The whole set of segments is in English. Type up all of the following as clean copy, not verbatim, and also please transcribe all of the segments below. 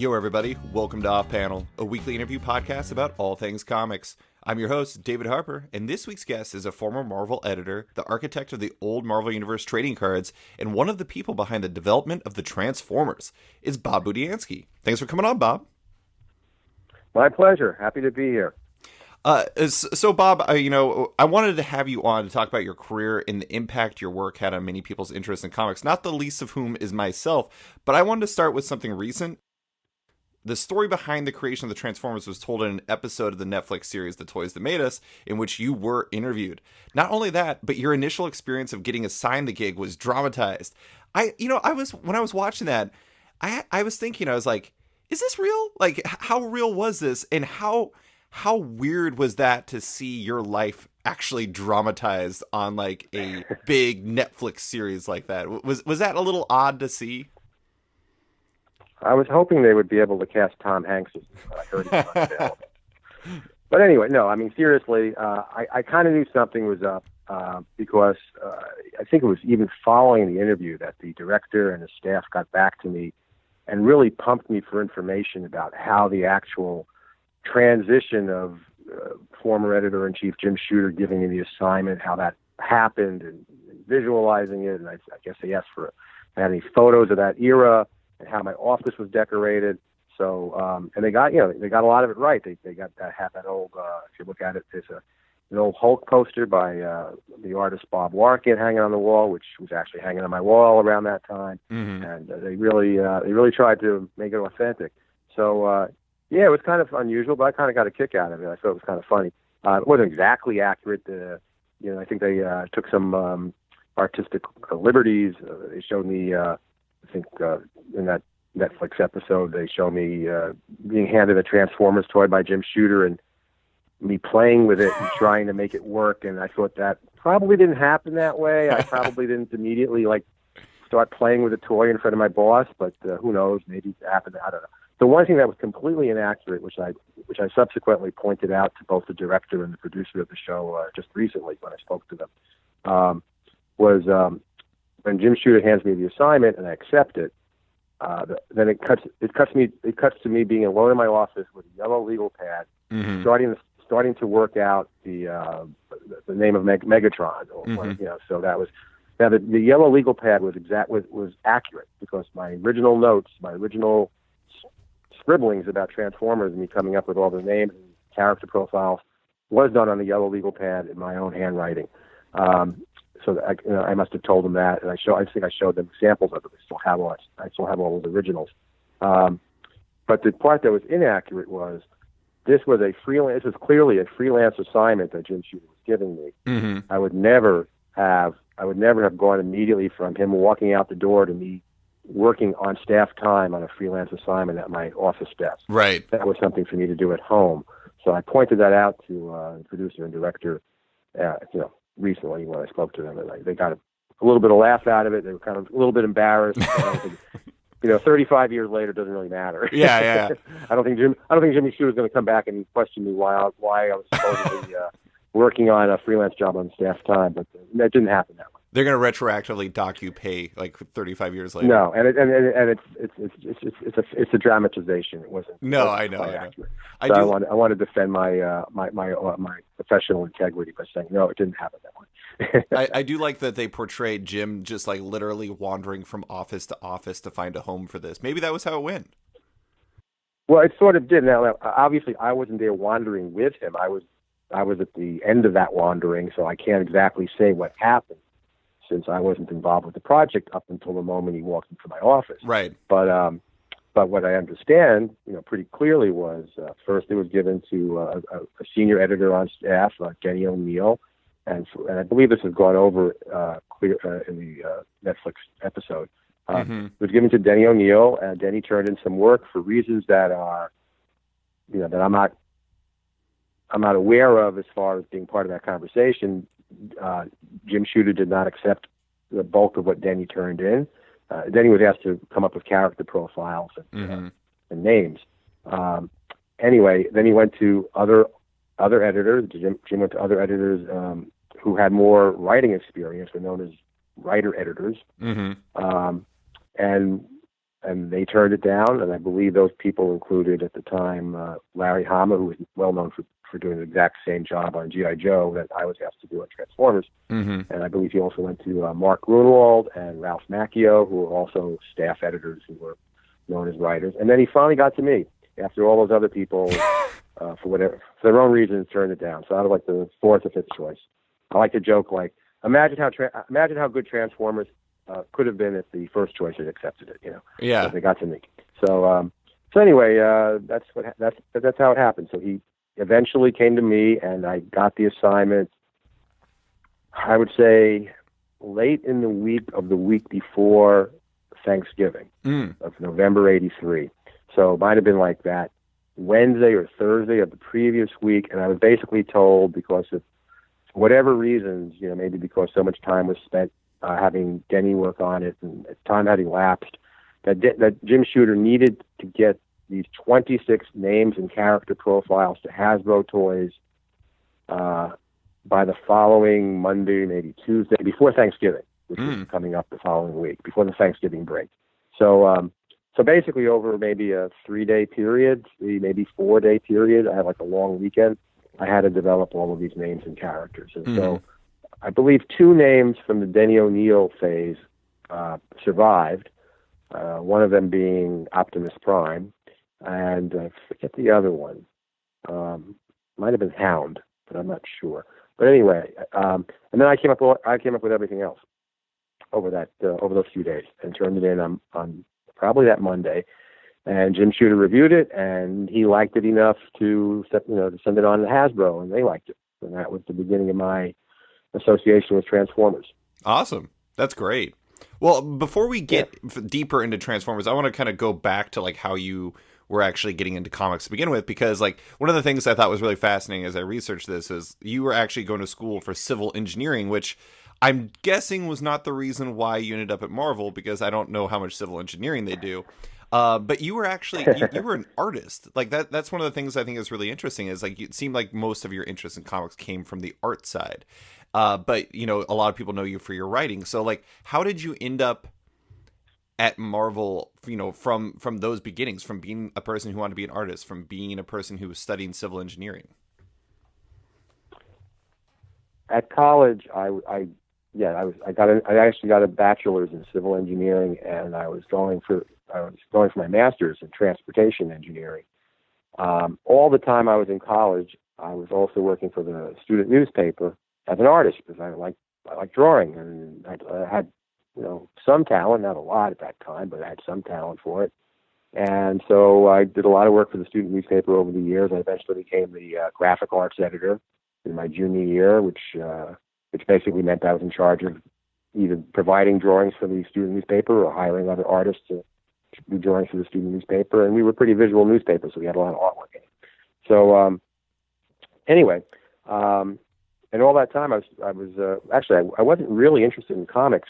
Yo, everybody. Welcome to Off Panel, a weekly interview podcast about all things comics. I'm your host, David Harper, and this week's guest is a former Marvel editor, the architect of the old Marvel Universe trading cards, and one of the people behind the development of the Transformers. It's Bob Budiansky. Thanks for coming on, Bob. My pleasure. Happy to be here. So Bob, I wanted to have you on to talk about your career and the impact your work had on many people's interest in comics, not the least of whom is myself, but I wanted to start with something recent. The story behind the creation of the Transformers was told in an episode of the Netflix series The Toys That Made Us, in which you were interviewed. Not only that, but your initial experience of getting assigned the gig was dramatized. When I was watching that, I was thinking, I was like, is this real? Like, how real was this? And how weird was that to see your life actually dramatized on like a big Netflix series like that? Was that a little odd to see? I was hoping they would be able to cast Tom Hanks. I heard he was unavailable. But anyway, no, I mean, seriously, I kind of knew something was up because I think it was even following the interview that the director and the staff got back to me and really pumped me for information about how the actual transition of former editor-in-chief Jim Shooter giving me the assignment, how that happened, and visualizing it. And I guess they asked for any photos of that era and how my office was decorated. So, and they got a lot of it right. They got that, have that old, if you look at it, there's an old Hulk poster by the artist Bob Larkin hanging on the wall, which was actually hanging on my wall around that time. Mm-hmm. And they really tried to make it authentic. So, yeah, it was kind of unusual, but I kind of got a kick out of it. I thought it was kind of funny. It wasn't exactly accurate. I think they took some artistic liberties. They showed me, in that Netflix episode, they show me being handed a Transformers toy by Jim Shooter and me playing with it and trying to make it work. And I thought that probably didn't happen that way. I probably didn't immediately start playing with the toy in front of my boss, but who knows? Maybe it happened. I don't know. The one thing that was completely inaccurate, which I subsequently pointed out to both the director and the producer of the show just recently when I spoke to them, was when Jim Shooter hands me the assignment and I accept it. Then it cuts to me being alone in my office with a yellow legal pad, mm-hmm. starting to work out the name of Megatron. Mm-hmm. So that was now the yellow legal pad was accurate because my original notes, my original scribblings about Transformers and me coming up with all the names and character profiles was done on the yellow legal pad in my own handwriting. So I must have told them that, and I think I showed them examples of it. I still have all of the originals. But the part that was inaccurate was this was clearly a freelance assignment that Jim Shooter was giving me. Mm-hmm. I would never have gone immediately from him walking out the door to me working on staff time on a freelance assignment at my office desk. Right. That was something for me to do at home. So I pointed that out to the producer and director, recently when I spoke to them, and they got a little bit of laugh out of it. They were kind of a little bit embarrassed. 35 years later doesn't really matter. Yeah. I don't think Jimmy Shooter was going to come back and question me why I was supposedly working on a freelance job on staff time, but that didn't happen that way. They're going to retroactively dock you pay like 35 years later. No, and it's a dramatization. It wasn't. No, I know. I want to defend my professional integrity by saying no, it didn't happen that way. I do like that they portrayed Jim just like literally wandering from office to office to find a home for this. Maybe that was how it went. Well, it sort of did. Now, obviously, I wasn't there wandering with him. I was at the end of that wandering, so I can't exactly say what happened, since I wasn't involved with the project up until the moment he walked into my office. Right. But what I understand, pretty clearly was first it was given to a senior editor on staff, Denny O'Neil, and I believe this has gone over clear in the Netflix episode. Mm-hmm. It was given to Denny O'Neil, and Denny turned in some work for reasons that are, that I'm not aware of as far as being part of that conversation. Jim Shooter did not accept the bulk of what Denny turned in. Denny was asked to come up with character profiles and names. Anyway, then he went to other editors. Jim went to other editors who had more writing experience, were known as writer editors. Mm-hmm. And and they turned it down. And I believe those people included at the time Larry Hama, who was well known for doing the exact same job on G.I. Joe that I was asked to do on Transformers. Mm-hmm. And I believe he also went to Mark Gruenwald and Ralph Macchio, who were also staff editors who were known as writers. And then he finally got to me after all those other people, for their own reasons, turned it down. So I was like the fourth or fifth choice. I like to joke, like, imagine how good Transformers could have been if the first choice had accepted it. Yeah. So they got to me. So anyway, that's how it happened. So he eventually came to me, and I got the assignment. I would say late in the week before Thanksgiving of November '83. So it might have been like that Wednesday or Thursday of the previous week, and I was basically told, because of whatever reasons, maybe because so much time was spent having Denny work on it, and time having lapsed, that Jim Shooter needed to get these 26 names and character profiles to Hasbro Toys by the following Monday, maybe Tuesday, before Thanksgiving, which was coming up the following week, before the Thanksgiving break. So basically over maybe a 3-day period, maybe 4-day period, I had like a long weekend, I had to develop all of these names and characters. And so I believe 2 names from the Denny O'Neil phase survived, one of them being Optimus Prime, and I forget the other one. Might have been Hound, but I'm not sure. But anyway, and then I came up with everything else over those few days and turned it in on probably that Monday. And Jim Shooter reviewed it, and he liked it enough to send it on to Hasbro, and they liked it. And that was the beginning of my association with Transformers. Awesome. That's great. Well, before we get deeper into Transformers, I want to kind of go back to like how you were actually getting into comics to begin with, because like one of the things I thought was really fascinating as I researched this is you were actually going to school for civil engineering, which I'm guessing was not the reason why you ended up at Marvel, because I don't know how much civil engineering they do. But you were actually you were an artist. Like that's one of the things I think is really interesting, is like it seemed like most of your interest in comics came from the art side. But a lot of people know you for your writing. So like, how did you end up at Marvel, from those beginnings, from being a person who wanted to be an artist, from being a person who was studying civil engineering? At college, I actually got a bachelor's in civil engineering, and I was going for my master's in transportation engineering. All the time I was in college, I was also working for the student newspaper as an artist, because I like drawing, and I had some talent, not a lot at that time, but I had some talent for it. And so I did a lot of work for the student newspaper over the years. I eventually became the graphic arts editor in my junior year, which basically meant I was in charge of either providing drawings for the student newspaper or hiring other artists to do drawings for the student newspaper. And we were a pretty visual newspaper, so we had a lot of artwork in it. So anyway, and all that time I wasn't really interested in comics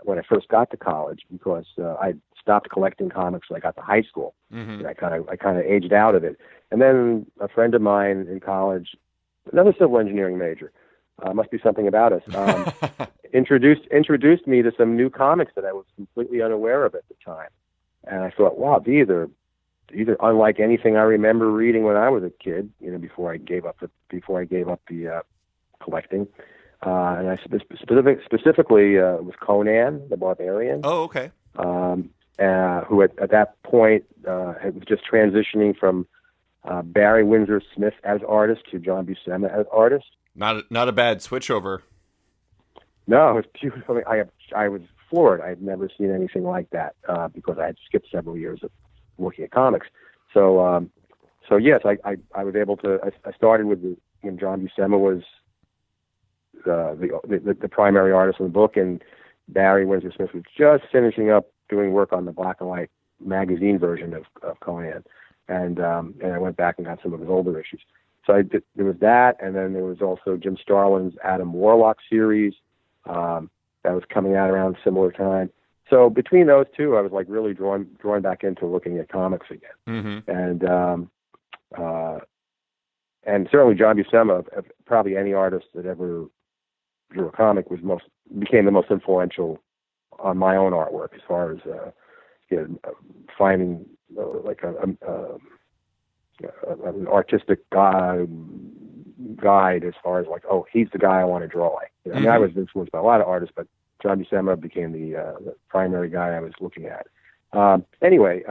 when I first got to college, because I stopped collecting comics when I got to high school. And I kind of aged out of it. And then a friend of mine in college, another civil engineering major, must be something about us, introduced me to some new comics that I was completely unaware of at the time. And I thought, wow, these are unlike anything I remember reading when I was a kid, before I gave up the collecting. And I specifically was Conan the Barbarian. Oh, okay. Who at that point was just transitioning from Barry Windsor Smith as artist to John Buscema as artist. Not a bad switchover. No, it was beautiful. I was floored. I had never seen anything like that, because I had skipped several years of working at comics. So yes, I was able to. I started with when John Buscema was the primary artist in the book, and Barry Windsor Smith was just finishing up doing work on the black and white magazine version of Conan, and I went back and got some of his older issues. So there was that, and then there was also Jim Starlin's Adam Warlock series that was coming out around a similar time. So between those two, I was like really drawn back into looking at comics again. And certainly John Buscema, probably any artist that ever drew a comic, became the most influential on my own artwork as far as finding like an artistic guide as far as like, oh, he's the guy I want to draw like. I mean, I was influenced by a lot of artists, but John Buscema became the primary guy I was looking at. Anyway,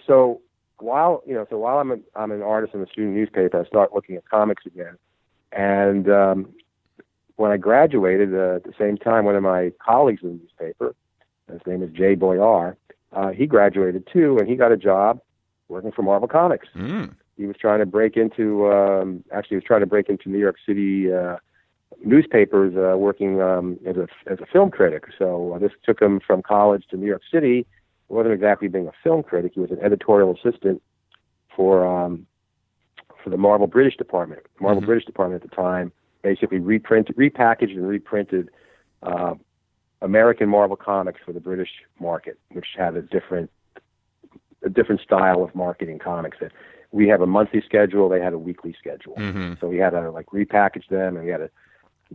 so while I'm an artist in the student newspaper, I start looking at comics again. And when I graduated, at the same time, one of my colleagues in the newspaper, his name is Jay Boyar, he graduated too, and he got a job working for Marvel Comics. He was trying to break into New York City newspapers, working as a film critic. So this took him from college to New York City. He wasn't exactly being a film critic. He was an editorial assistant for the Marvel British Department. The Marvel British Department at the time basically repackaged and reprinted American Marvel comics for the British market, which had a different style of marketing comics. That we have a monthly schedule, they had a weekly schedule. So we had to like repackage them, and we had to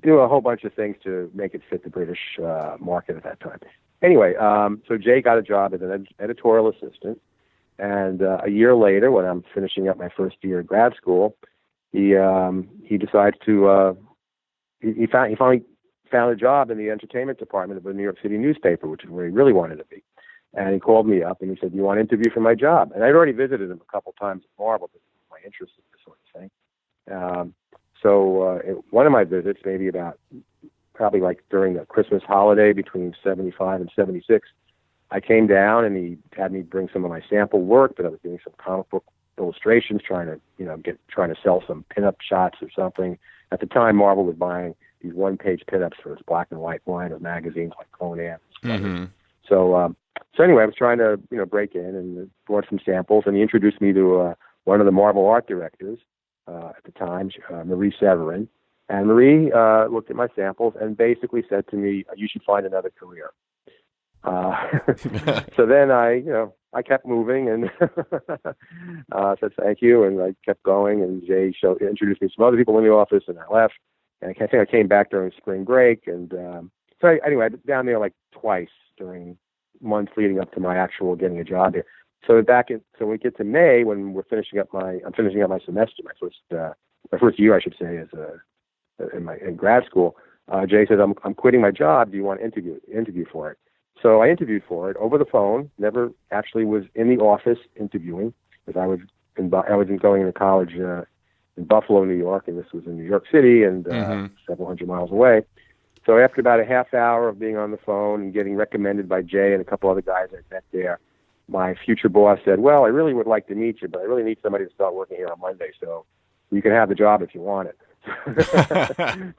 do a whole bunch of things to make it fit the British market at that time. Anyway, so Jay got a job as an editorial assistant, and a year later, when I'm finishing up my first year of grad school, he decides to he finally found a job in the entertainment department of the New York City newspaper, which is where he really wanted to be. And he called me up and he said, "Do you want to interview for my job?" And I'd already visited him a couple times at Marvel because of my interest in this sort of thing. So one of my visits, probably like during the Christmas holiday between 75 and 76, I came down and he had me bring some of my sample work, but I was doing some comic book illustrations, trying to sell some pinup shots or something. At the time, Marvel was buying these one-page pinups for its black and white line of magazines like Conan. So anyway, I was trying to break in and brought some samples, and he introduced me to one of the Marvel art directors at the time, Marie Severin. And Marie looked at my samples and basically said to me, "You should find another career." So then I kept moving and said thank you, and I kept going. And Jay introduced me to some other people in the office, and I left. And I think I came back during spring break, and anyway, I was down there like twice during months leading up to my actual getting a job here. So when we get to May, when I'm finishing up my semester, my first year, I should say, in grad school. Jay said, "I'm quitting my job. Do you want to interview for it?" So I interviewed for it over the phone. Never actually was in the office interviewing because I wasn't going to college in Buffalo, New York, and this was in New York City and several hundred miles away. So after about a half hour of being on the phone and getting recommended by Jay and a couple other guys I met there, my future boss said, "Well, I really would like to meet you, but I really need somebody to start working here on Monday, so you can have the job if you want it."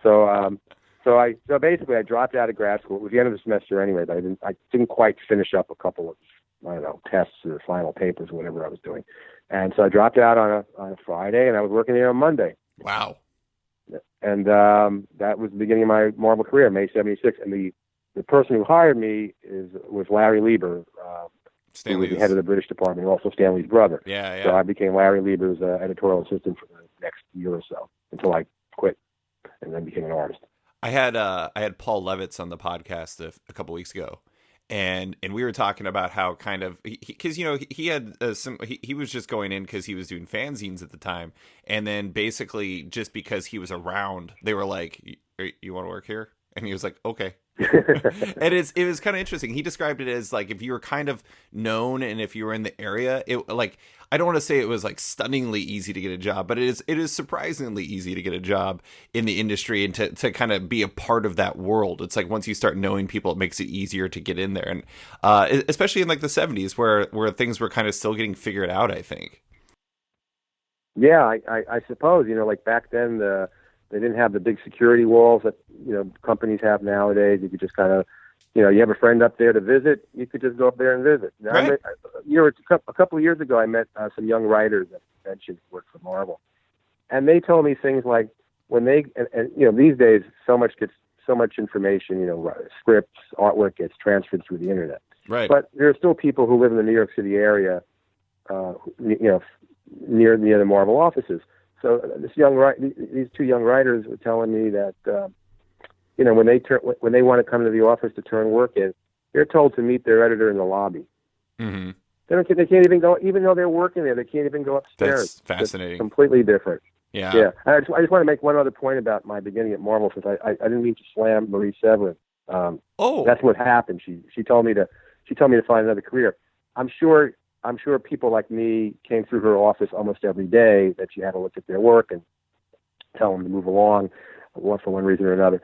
So basically I dropped out of grad school. It was the end of the semester anyway, but I didn't quite finish up a couple of tests or final papers or whatever I was doing. And so I dropped out on a Friday, and I was working there on Monday. Wow. And that was the beginning of my Marvel career, May 76. And the person who hired me was Larry Lieber, who was the head of the British department, and also Stanley's brother. Yeah. So I became Larry Lieber's editorial assistant for the next year or so until I quit and then became an artist. I had Paul Levitz on the podcast a couple weeks ago, and we were talking about how kind of because he had he was just going in because he was doing fanzines at the time, and then basically just because he was around, they were like, "You want to work here?" And he was like, "Okay." And it was kind of interesting. He described it as like if you were kind of known and if you were in the area, it like I don't want to say it was like stunningly easy to get a job, but it is surprisingly easy to get a job in the industry and to kind of be a part of that world. It's like once you start knowing people, it makes it easier to get in there, and especially in like the 70s where things were kind of still getting figured out, I think. Yeah, I suppose like back then they didn't have the big security walls that companies have nowadays. You could just kind of, you have a friend up there to visit. You could just go up there and visit. Right. A couple of years ago, I met some young writers that mentioned work for Marvel, and they told me things like when they and these days so much information, scripts, artwork gets transferred through the internet. Right. But there are still people who live in the New York City area, near the Marvel offices. So these two young writers were telling me that when they want to come to the office to turn work in, they're told to meet their editor in the lobby. Mm-hmm. They can't even go, even though they're working there. They can't even go upstairs. That's fascinating. It's completely different. Yeah. Yeah. I just want to make one other point about my beginning at Marvel, since I didn't mean to slam Marie Severin. Oh. That's what happened. She told me to find another career. I'm sure people like me came through her office almost every day, that she had to look at their work and tell them to move along, for one reason or another.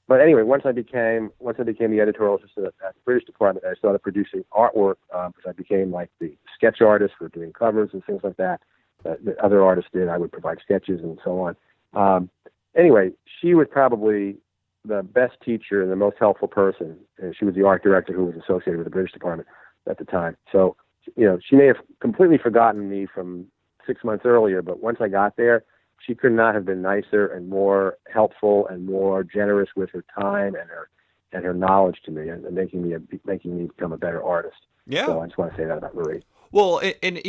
But anyway, once I became the editorial assistant at the British department, I started producing artwork, because I became like the sketch artist for doing covers and things like that. The other artists did. I would provide sketches and so on. Anyway, she was probably the best teacher and the most helpful person. And she was the art director who was associated with the British department at the time. So, she may have completely forgotten me from 6 months earlier, but once I got there, she could not have been nicer and more helpful and more generous with her time and her knowledge to me, and making me become a better artist. Yeah. So I just want to say that about Marie. Well, and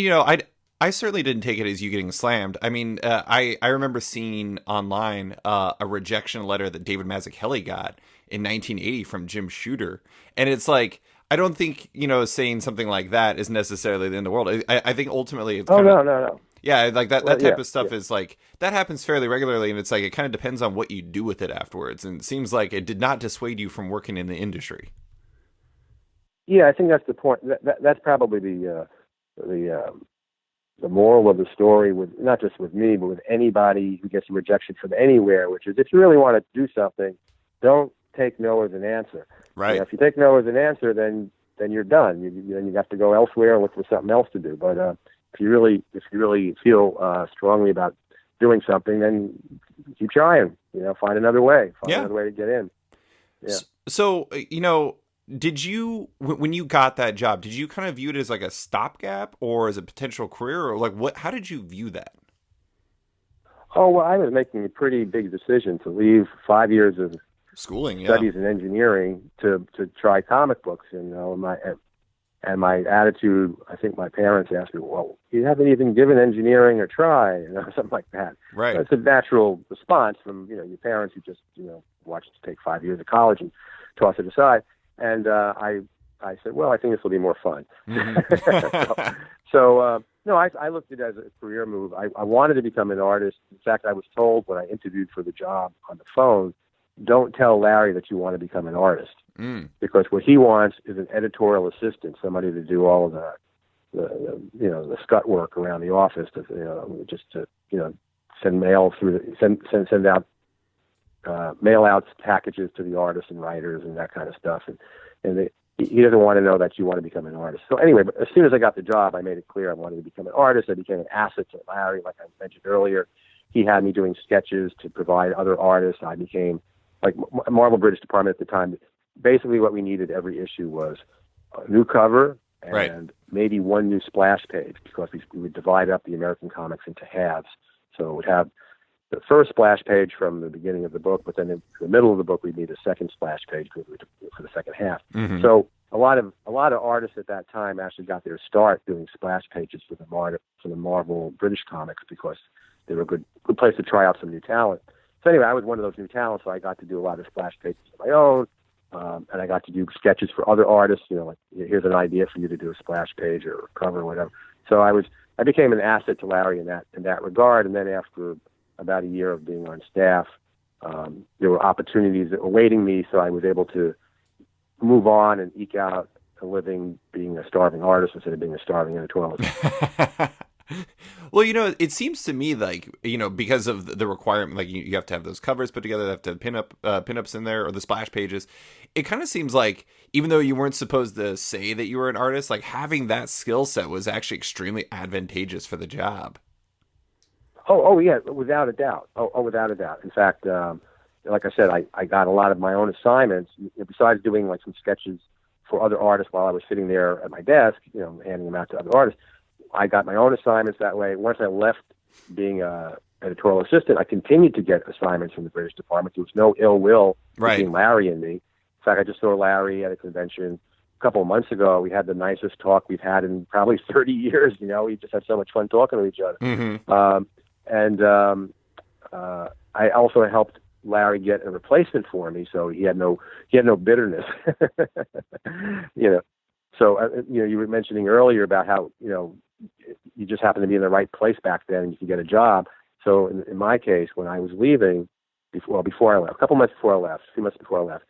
I certainly didn't take it as you getting slammed. I mean, I remember seeing online a rejection letter that David Mazzucchelli got in 1980 from Jim Shooter, and it's like, I don't think saying something like that is necessarily the end of the world. I think ultimately it's no. Yeah, like that type of stuff is like, that happens fairly regularly, and it's like, it kind of depends on what you do with it afterwards. And it seems like it did not dissuade you from working in the industry. Yeah, I think that's the point. That's probably the moral of the story, with not just with me, but with anybody who gets a rejection from anywhere, which is, if you really want to do something, don't take no as an answer. Right. If you take no as an answer, then you're done. You have to go elsewhere and look for something else to do. But if you really feel strongly about doing something, then keep trying. Find another way. Find another way to get in. Yeah. So did you, when you got that job, did you kind of view it as like a stopgap or as a potential career, or like what? How did you view that? Oh, well, I was making a pretty big decision to leave 5 years of schooling, studies in engineering to try comic books. And my attitude, I think my parents asked me, well, you haven't even given engineering a try, something like that. Right. It's a natural response from, your parents who just, watched you take 5 years of college and toss it aside. And I said, well, I think this will be more fun. Mm-hmm. No, I looked at it as a career move. I wanted to become an artist. In fact, I was told when I interviewed for the job on the phone, don't tell Larry that you want to become an artist. Because what he wants is an editorial assistant, somebody to do all of the scut work around the office, just to send mail through, send out mail out packages to the artists and writers and that kind of stuff. And he doesn't want to know that you want to become an artist. So anyway, but as soon as I got the job, I made it clear I wanted to become an artist. I became an asset to Larry, like I mentioned earlier. He had me doing sketches to provide other artists. I became, like, Marvel British Department at the time. Basically, what we needed every issue was a new cover and maybe one new splash page, because we would divide up the American comics into halves. So it would have the first splash page from the beginning of the book, but then in the middle of the book, we'd need a second splash page for the second half. Mm-hmm. So a lot of artists at that time actually got their start doing splash pages for the Marvel British comics, because they were a good place to try out some new talent. So anyway, I was one of those new talents, so I got to do a lot of splash pages of my own. And I got to do sketches for other artists, like, here's an idea for you to do a splash page or a cover or whatever. So I became an asset to Larry in that regard. And then after about a year of being on staff, there were opportunities that were awaiting me, so I was able to move on and eke out a living being a starving artist instead of being a starving editorialist. Well, it seems to me like, because of the requirement, like you have to have those covers put together, you have to have pinups in there, or the splash pages. It kind of seems like, even though you weren't supposed to say that you were an artist, like, having that skill set was actually extremely advantageous for the job. Oh yeah, without a doubt. Without a doubt. In fact, like I said, I got a lot of my own assignments, besides doing like some sketches for other artists while I was sitting there at my desk, handing them out to other artists. I got my own assignments that way. Once I left being a editorial assistant, I continued to get assignments from the British department. There was no ill will between Larry and me. In fact, I just saw Larry at a convention a couple of months ago. We had the nicest talk we've had in probably 30 years. We just had so much fun talking to each other. Mm-hmm. I also helped Larry get a replacement for me, so he had no bitterness. you know. So you were mentioning earlier about how you just happened to be in the right place back then, and you could get a job. So in my case, when I was leaving, before I left, a couple months before I left, 2 months before I left,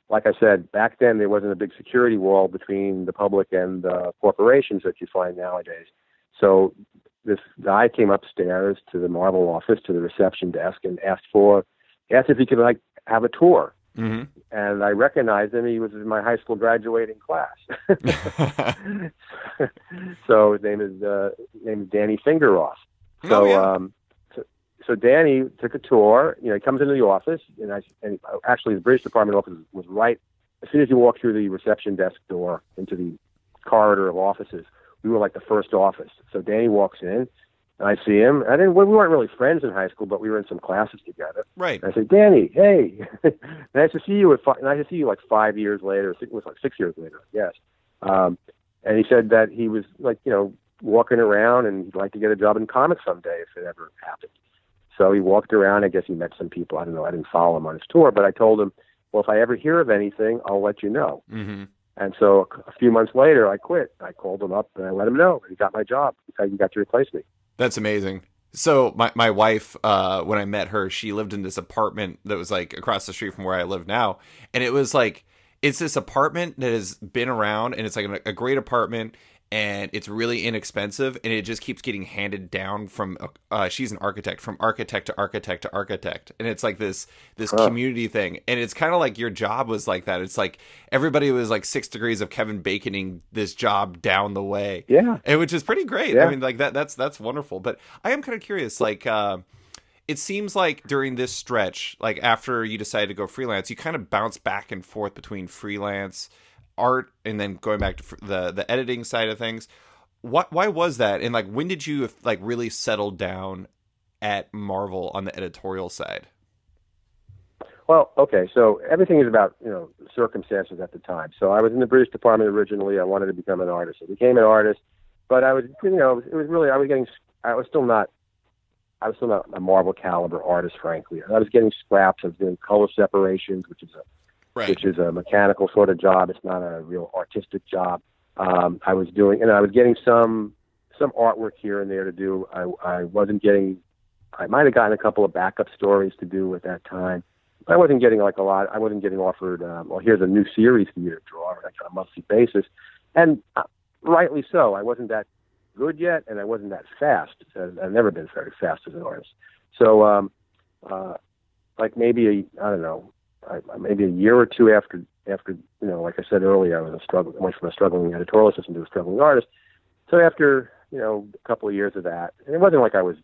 like I said, back then there wasn't a big security wall between the public and corporations that you find nowadays. So this guy came upstairs to the Marvel office, to the reception desk, and asked if he could have a tour. Mm-hmm. And I recognized him. He was in my high school graduating class. So his name is Danny Fingeroff. So, oh, yeah. So Danny took a tour. He comes into the office, and actually the British Department office was right as soon as you walk through the reception desk door into the corridor of offices. We were like the first office. So Danny walks in, and I see him. We weren't really friends in high school, but we were in some classes together. Right. And I said, Danny, hey, nice to see you. Nice to see you like 5 years later. It was like 6 years later, yes. And he said that he was walking around, and he'd like to get a job in comics someday if it ever happened. So he walked around. I guess he met some people. I don't know. I didn't follow him on his tour, but I told him, well, if I ever hear of anything, I'll let you know. Mm-hmm. And so a few months later, I quit. I called him up and I let him know. He got my job. He got to replace me. That's amazing. So my wife, when I met her, she lived in this apartment that was like across the street from where I live now. And it was like, it's this apartment that has been around, and it's like a great apartment, and it's really inexpensive, and it just keeps getting handed down from she's an architect, from architect to architect to architect, and it's like this community thing, and it's kind of like your job was like that. It's like everybody was like 6 degrees of Kevin Baconing this job down the way, and which is pretty great. I mean, like that's wonderful. But I am kind of curious, like it seems like during this stretch, like after you decided to go freelance, you kind of bounce back and forth between freelance art and then going back to the editing side of things. Why was that? And like, when did you like really settle down at Marvel on the editorial side? Well, okay, so everything is about circumstances at the time. So I was in the British Department originally. I wanted to become an artist. I became an artist, but I was still not a Marvel caliber artist, frankly. I was getting scraps. I was doing color separations, which is a mechanical sort of job. It's not a real artistic job. I was getting some artwork here and there to do. I might have gotten a couple of backup stories to do at that time. I wasn't getting like a lot. I wasn't getting offered, here's a new series for you to draw on a monthly basis. And rightly so. I wasn't that good yet, and I wasn't that fast. I've never been very fast as an artist. So, like maybe maybe a year or two after like I said earlier, I went from a struggling editorial assistant to a struggling artist. So after a couple of years of that, and it wasn't like I was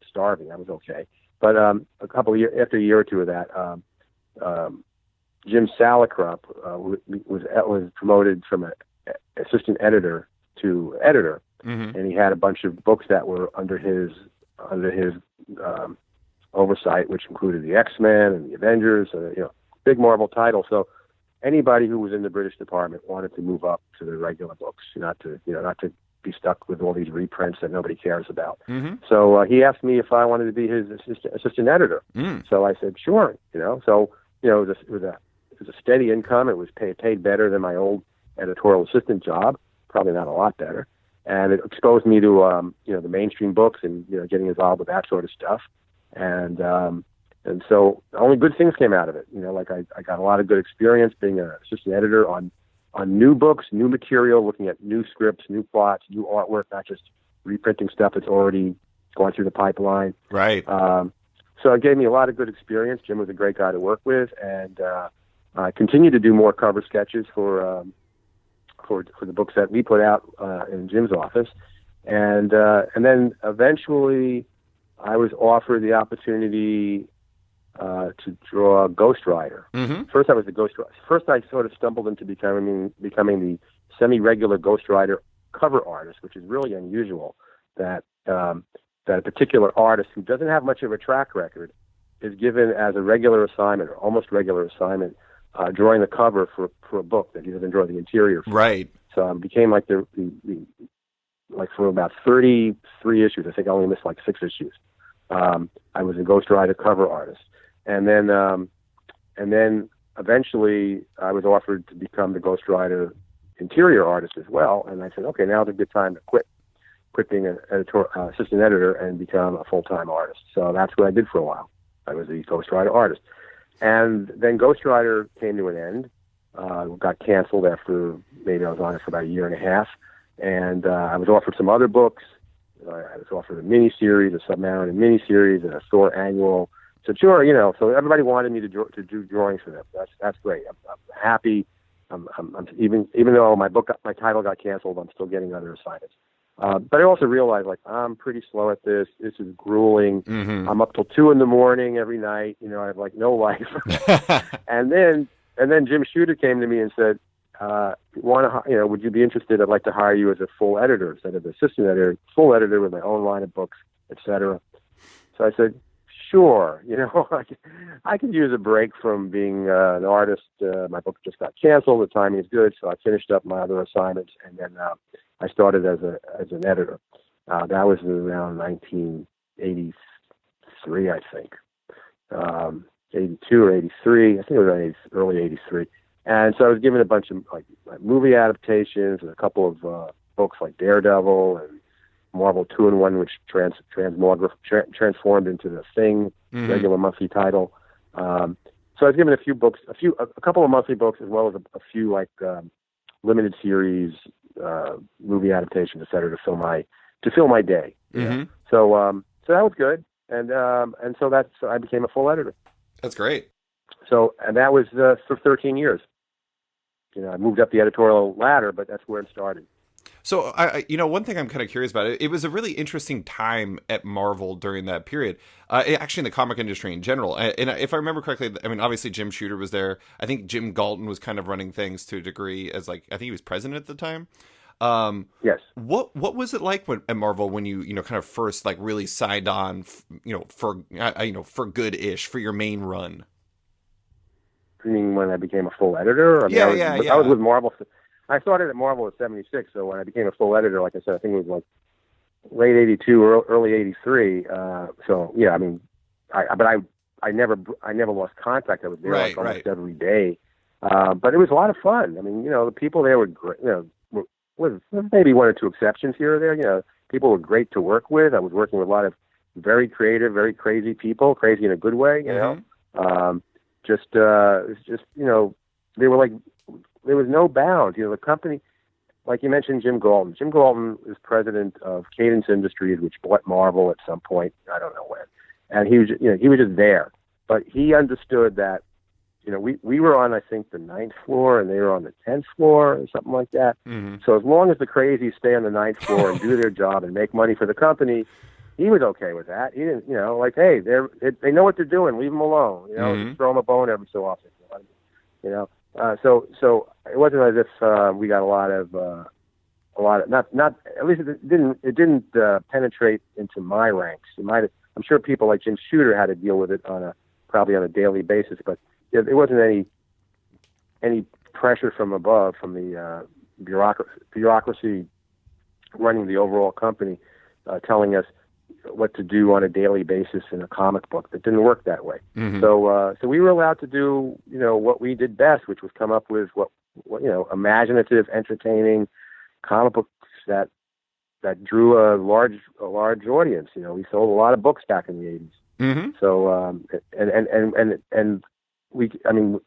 starving. I was okay. But after a year or two of that, Jim Salicrup was promoted from an assistant editor to editor, and he had a bunch of books that were under his oversight, which included the X-Men and the Avengers, big Marvel titles. So anybody who was in the British Department wanted to move up to the regular books, not to be stuck with all these reprints that nobody cares about. So he asked me if I wanted to be his assistant editor. So I said, sure. So it was a steady income. It was paid better than my old editorial assistant job, probably not a lot better. And it exposed me to the mainstream books and getting involved with that sort of stuff. And so only good things came out of it. Like I got a lot of good experience being an assistant editor on new books, new material, looking at new scripts, new plots, new artwork, not just reprinting stuff that's already gone through the pipeline. Right. So it gave me a lot of good experience. Jim was a great guy to work with, and I continued to do more cover sketches for the books that we put out in Jim's office, and then eventually I was offered the opportunity to draw Ghost Rider. First, I was the Ghost Rider. First, I sort of stumbled into becoming the semi-regular Ghost Rider cover artist, which is really unusual. That a particular artist who doesn't have much of a track record is given as a regular assignment or almost regular assignment, drawing the cover for a book that he doesn't draw the interior for. Right. So I became like like for about 33 issues. I think I only missed like 6 issues. I was a Ghost Rider cover artist. and then eventually I was offered to become the ghostwriter interior artist as well. And I said, okay, now's a good time to quit being an assistant editor and become a full-time artist. So that's what I did for a while. I was a ghostwriter artist. And then Ghostwriter came to an end, got canceled after maybe I was on it for about a year and a half. And I was offered some other books. I was offered a miniseries, a Submariner miniseries, and a Thor annual. So sure, so everybody wanted me to do drawings for them. That's great. I'm happy. I'm even though my title got canceled, I'm still getting other assignments. But I also realized, like, I'm pretty slow at this. This is grueling. Mm-hmm. I'm up till 2 a.m. every night. I have like no life. and then Jim Shooter came to me and said, would you be interested? I'd like to hire you as a full editor instead of assistant editor, full editor with my own line of books, etc. So I said, sure. I could use a break from being an artist. My book just got canceled. The timing is good, so I finished up my other assignments, and then I started as an editor. That was around 1983, I think, 82 or 83. I think it was early 83. And so I was given a bunch of like movie adaptations and a couple of books like Daredevil and Marvel 2-in-1, which transformed into the Thing regular monthly title. So I was given a couple of monthly books as well as a few like limited series, movie adaptations, etc. to fill my day. Mm-hmm. So that was good, and so I became a full editor. That's great. So and that was for 13 years. I moved up the editorial ladder, but that's where it started. So, one thing I'm kind of curious about, it was a really interesting time at Marvel during that period, actually in the comic industry in general. And if I remember correctly, I mean, obviously Jim Shooter was there. I think Jim Galton was kind of running things to a degree as I think he was president at the time. Yes. What was it like at Marvel when you kind of first like really signed on, for good-ish for your main run? You mean when I became a full editor? I was with Marvel. I started at Marvel at 76, so when I became a full editor, like I said, I think it was like late 82 or early 83. So yeah, I mean, I never lost contact. I was there almost every day. But it was a lot of fun. I mean, the people there were great. With maybe one or two exceptions here or there. People were great to work with. I was working with a lot of very creative, very crazy people, crazy in a good way. There were like. There was no bounds. The company, like you mentioned, Jim Galton. Jim Galton is president of Cadence Industries, which bought Marvel at some point. I don't know when. And he was just there. But he understood that, we were on, I think, the 9th floor, and they were on the 10th floor, or something like that. Mm-hmm. So as long as the crazies stay on the 9th floor and do their job and make money for the company, he was okay with that. He didn't, hey, they know what they're doing. Leave them alone. Mm-hmm. Throw them a bone every so often. So it wasn't as if we got a lot of not at least it didn't penetrate into my ranks. I'm sure people like Jim Shooter had to deal with it probably on a daily basis, but there wasn't any pressure from above, from the bureaucracy running the overall company, telling us what to do on a daily basis in a comic book. That didn't work that way. Mm-hmm. So we were allowed to do, what we did best, which was come up with what imaginative, entertaining comic books that drew a large audience. We sold a lot of books back in the 80s. Mm-hmm. So and we, I mean,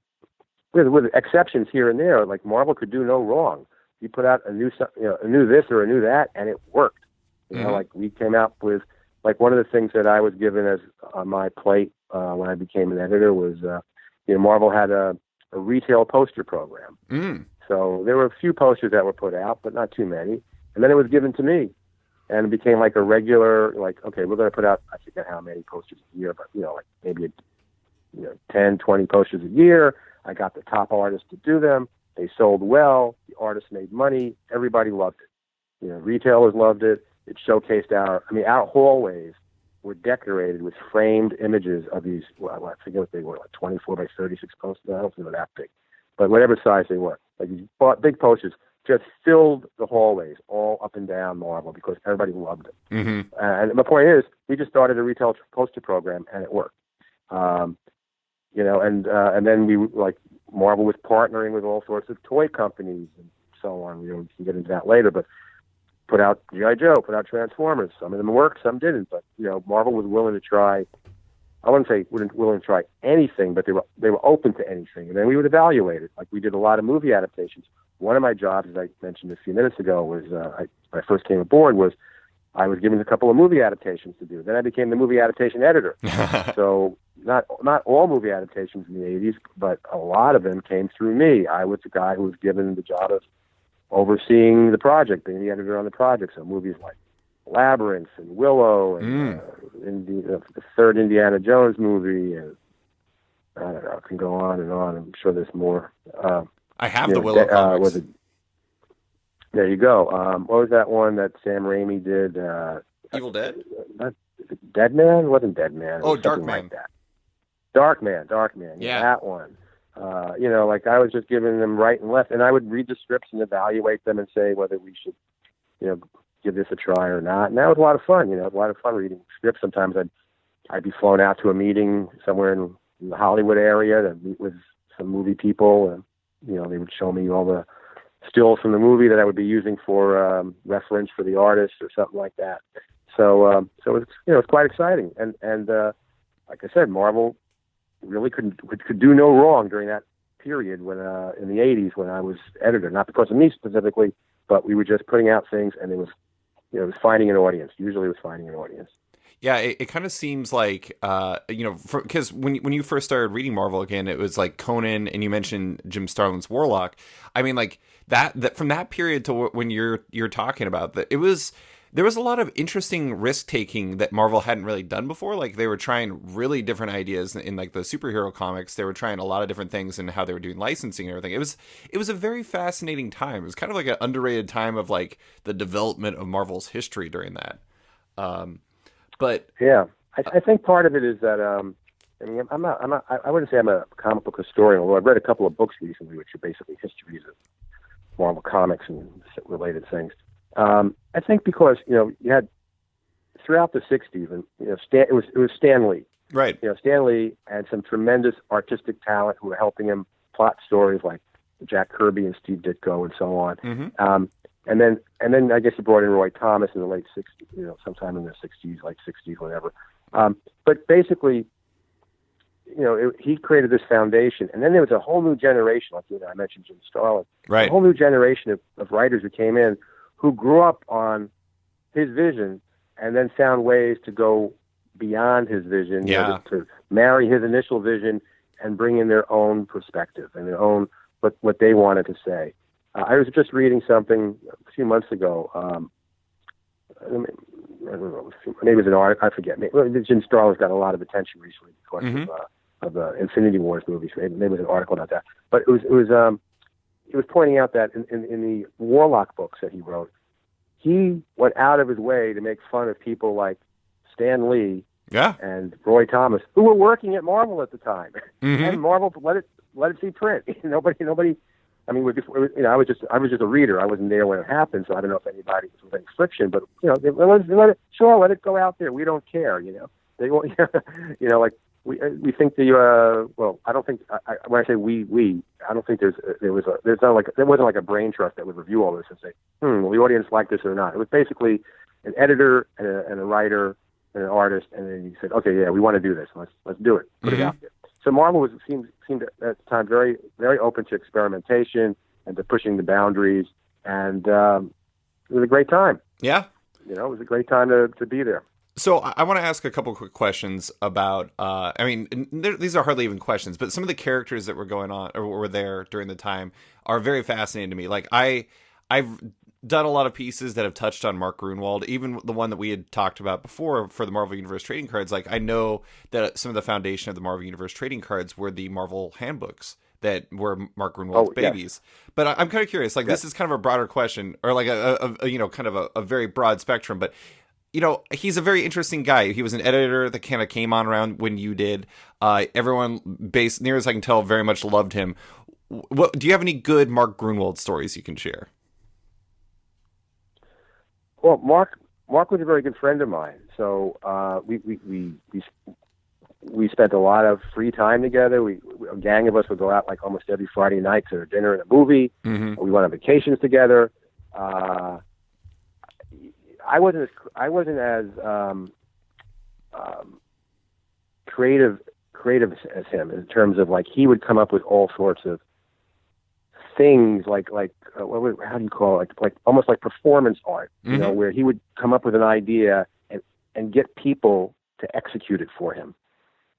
with exceptions here and there, like Marvel could do no wrong. You put out a new this or a new that, and it worked. Mm-hmm. Like we came out with, like one of the things that I was given as on my plate when I became an editor was, Marvel had a retail poster program. Mm. So there were a few posters that were put out, but not too many. And then it was given to me, and it became like a regular, like, okay, we're going to put out, I forget how many posters a year, but like maybe 10, 20 posters a year. I got the top artists to do them. They sold well. The artists made money. Everybody loved it. Retailers loved it. It showcased our hallways were decorated with framed images of these, well, I forget what they were, like 24 by 36 posters. I don't think they were that big, but whatever size they were. Like these big posters just filled the hallways all up and down Marvel because everybody loved it. Mm-hmm. And my point is, we just started a retail poster program, and it worked. and then Marvel was partnering with all sorts of toy companies and so on. We can get into that later, but put out G.I. Joe, put out Transformers. Some of them worked, some didn't. But Marvel was willing to try. I wouldn't say willing to try anything, but they were open to anything, and then we would evaluate it. Like we did a lot of movie adaptations. One of my jobs, as I mentioned a few minutes ago, was when I first came aboard was I was given a couple of movie adaptations to do. Then I became the movie adaptation editor. So not all movie adaptations in the 80s, but a lot of them came through me. I was the guy who was given the job of overseeing the project, being the editor on the project. So movies like Labyrinth and Willow and the third Indiana Jones movie, and I don't know, I can go on and on. I'm sure there's more. I have the Willow comics. There you go. What was that one that Sam Raimi did? Evil Dead? Is it Dead Man? It wasn't Dead Man. It was Dark Man. like that. Dark Man. Yeah. That one. I was just giving them right and left, and I would read the scripts and evaluate them and say whether we should, give this a try or not. And that was a lot of fun. It was a lot of fun reading scripts. Sometimes I'd be flown out to a meeting somewhere in the Hollywood area to meet with some movie people, and they would show me all the stills from the movie that I would be using for reference for the artist or something like that. So it's quite exciting, and like I said, Marvel really could do no wrong during that period when in the 80s when I was editor. Not because of me specifically, but we were just putting out things, and it was finding an audience. Usually, it was finding an audience. Yeah, it kind of seems like, because when you first started reading Marvel again, it was like Conan, and you mentioned Jim Starlin's Warlock. I mean, like that from that period to when you're talking about that, there was a lot of interesting risk taking that Marvel hadn't really done before. Like they were trying really different ideas in like the superhero comics. They were trying a lot of different things and how they were doing licensing and everything. It was a very fascinating time. It was kind of like an underrated time of like the development of Marvel's history during that. But yeah, I think part of it is that I wouldn't say I'm a comic book historian, although I've read a couple of books recently, which are basically histories of Marvel comics and related things. I think because you had throughout the '60s, and it was Stan Lee, right? Stan Lee had some tremendous artistic talent who were helping him plot stories like Jack Kirby and Steve Ditko and so on. Mm-hmm. And then I guess he brought in Roy Thomas in the late '60s, sometime in the '60s, like '60s, whatever. But basically, he created this foundation, and then there was a whole new generation, like I mentioned Jim Starlin, right? A whole new generation of writers who came in, who grew up on his vision, and then found ways to go beyond his vision, to marry his initial vision and bring in their own perspective and their own what they wanted to say. I was just reading something a few months ago. I don't know, maybe it was an article. I forget. Jim Starlin's got a lot of attention recently because of the Infinity Wars movies. Maybe it was an article about that. But it was pointing out that in the Warlock books that he wrote, he went out of his way to make fun of people like Stan Lee and Roy Thomas, who were working at Marvel at the time, and Marvel let it see print. Nobody. I mean, I was just a reader. I wasn't there when it happened, so I don't know if anybody was any friction. But let it go out there. We don't care. They won't. Like we think I don't think. When I say we, I don't think there wasn't like a brain trust that would review all this and say, will the audience like this or not? It was basically an editor and a writer and an artist, and then you said, okay, yeah, we want to do this. Let's do it. Put it out there. So Marvel seemed at the time very, very open to experimentation and to pushing the boundaries, and it was a great time. Yeah, it was a great time to be there. So I want to ask a couple quick questions about. These are hardly even questions, but some of the characters that were going on or were there during the time are very fascinating to me. Like I've done a lot of pieces that have touched on Mark Gruenwald, even the one that we had talked about before for the Marvel Universe trading cards. Like I know that some of the foundation of the Marvel Universe trading cards were the Marvel handbooks that were Mark Gruenwald's babies. Yes. But I'm kind of curious, like this is kind of a broader question or like a kind of a very broad spectrum, but he's a very interesting guy. He was an editor that kind of came on around when you did. Everyone, near as I can tell, very much loved him. Do you have any good Mark Gruenwald stories you can share? Well, Mark was a very good friend of mine. So we we spent a lot of free time together. A gang of us would go out like almost every Friday night to dinner and a movie. Mm-hmm. We went on vacations together. I wasn't as creative as him in terms of like he would come up with all sorts of things how do you call it, like almost like performance art, you know, where he would come up with an idea and get people to execute it for him,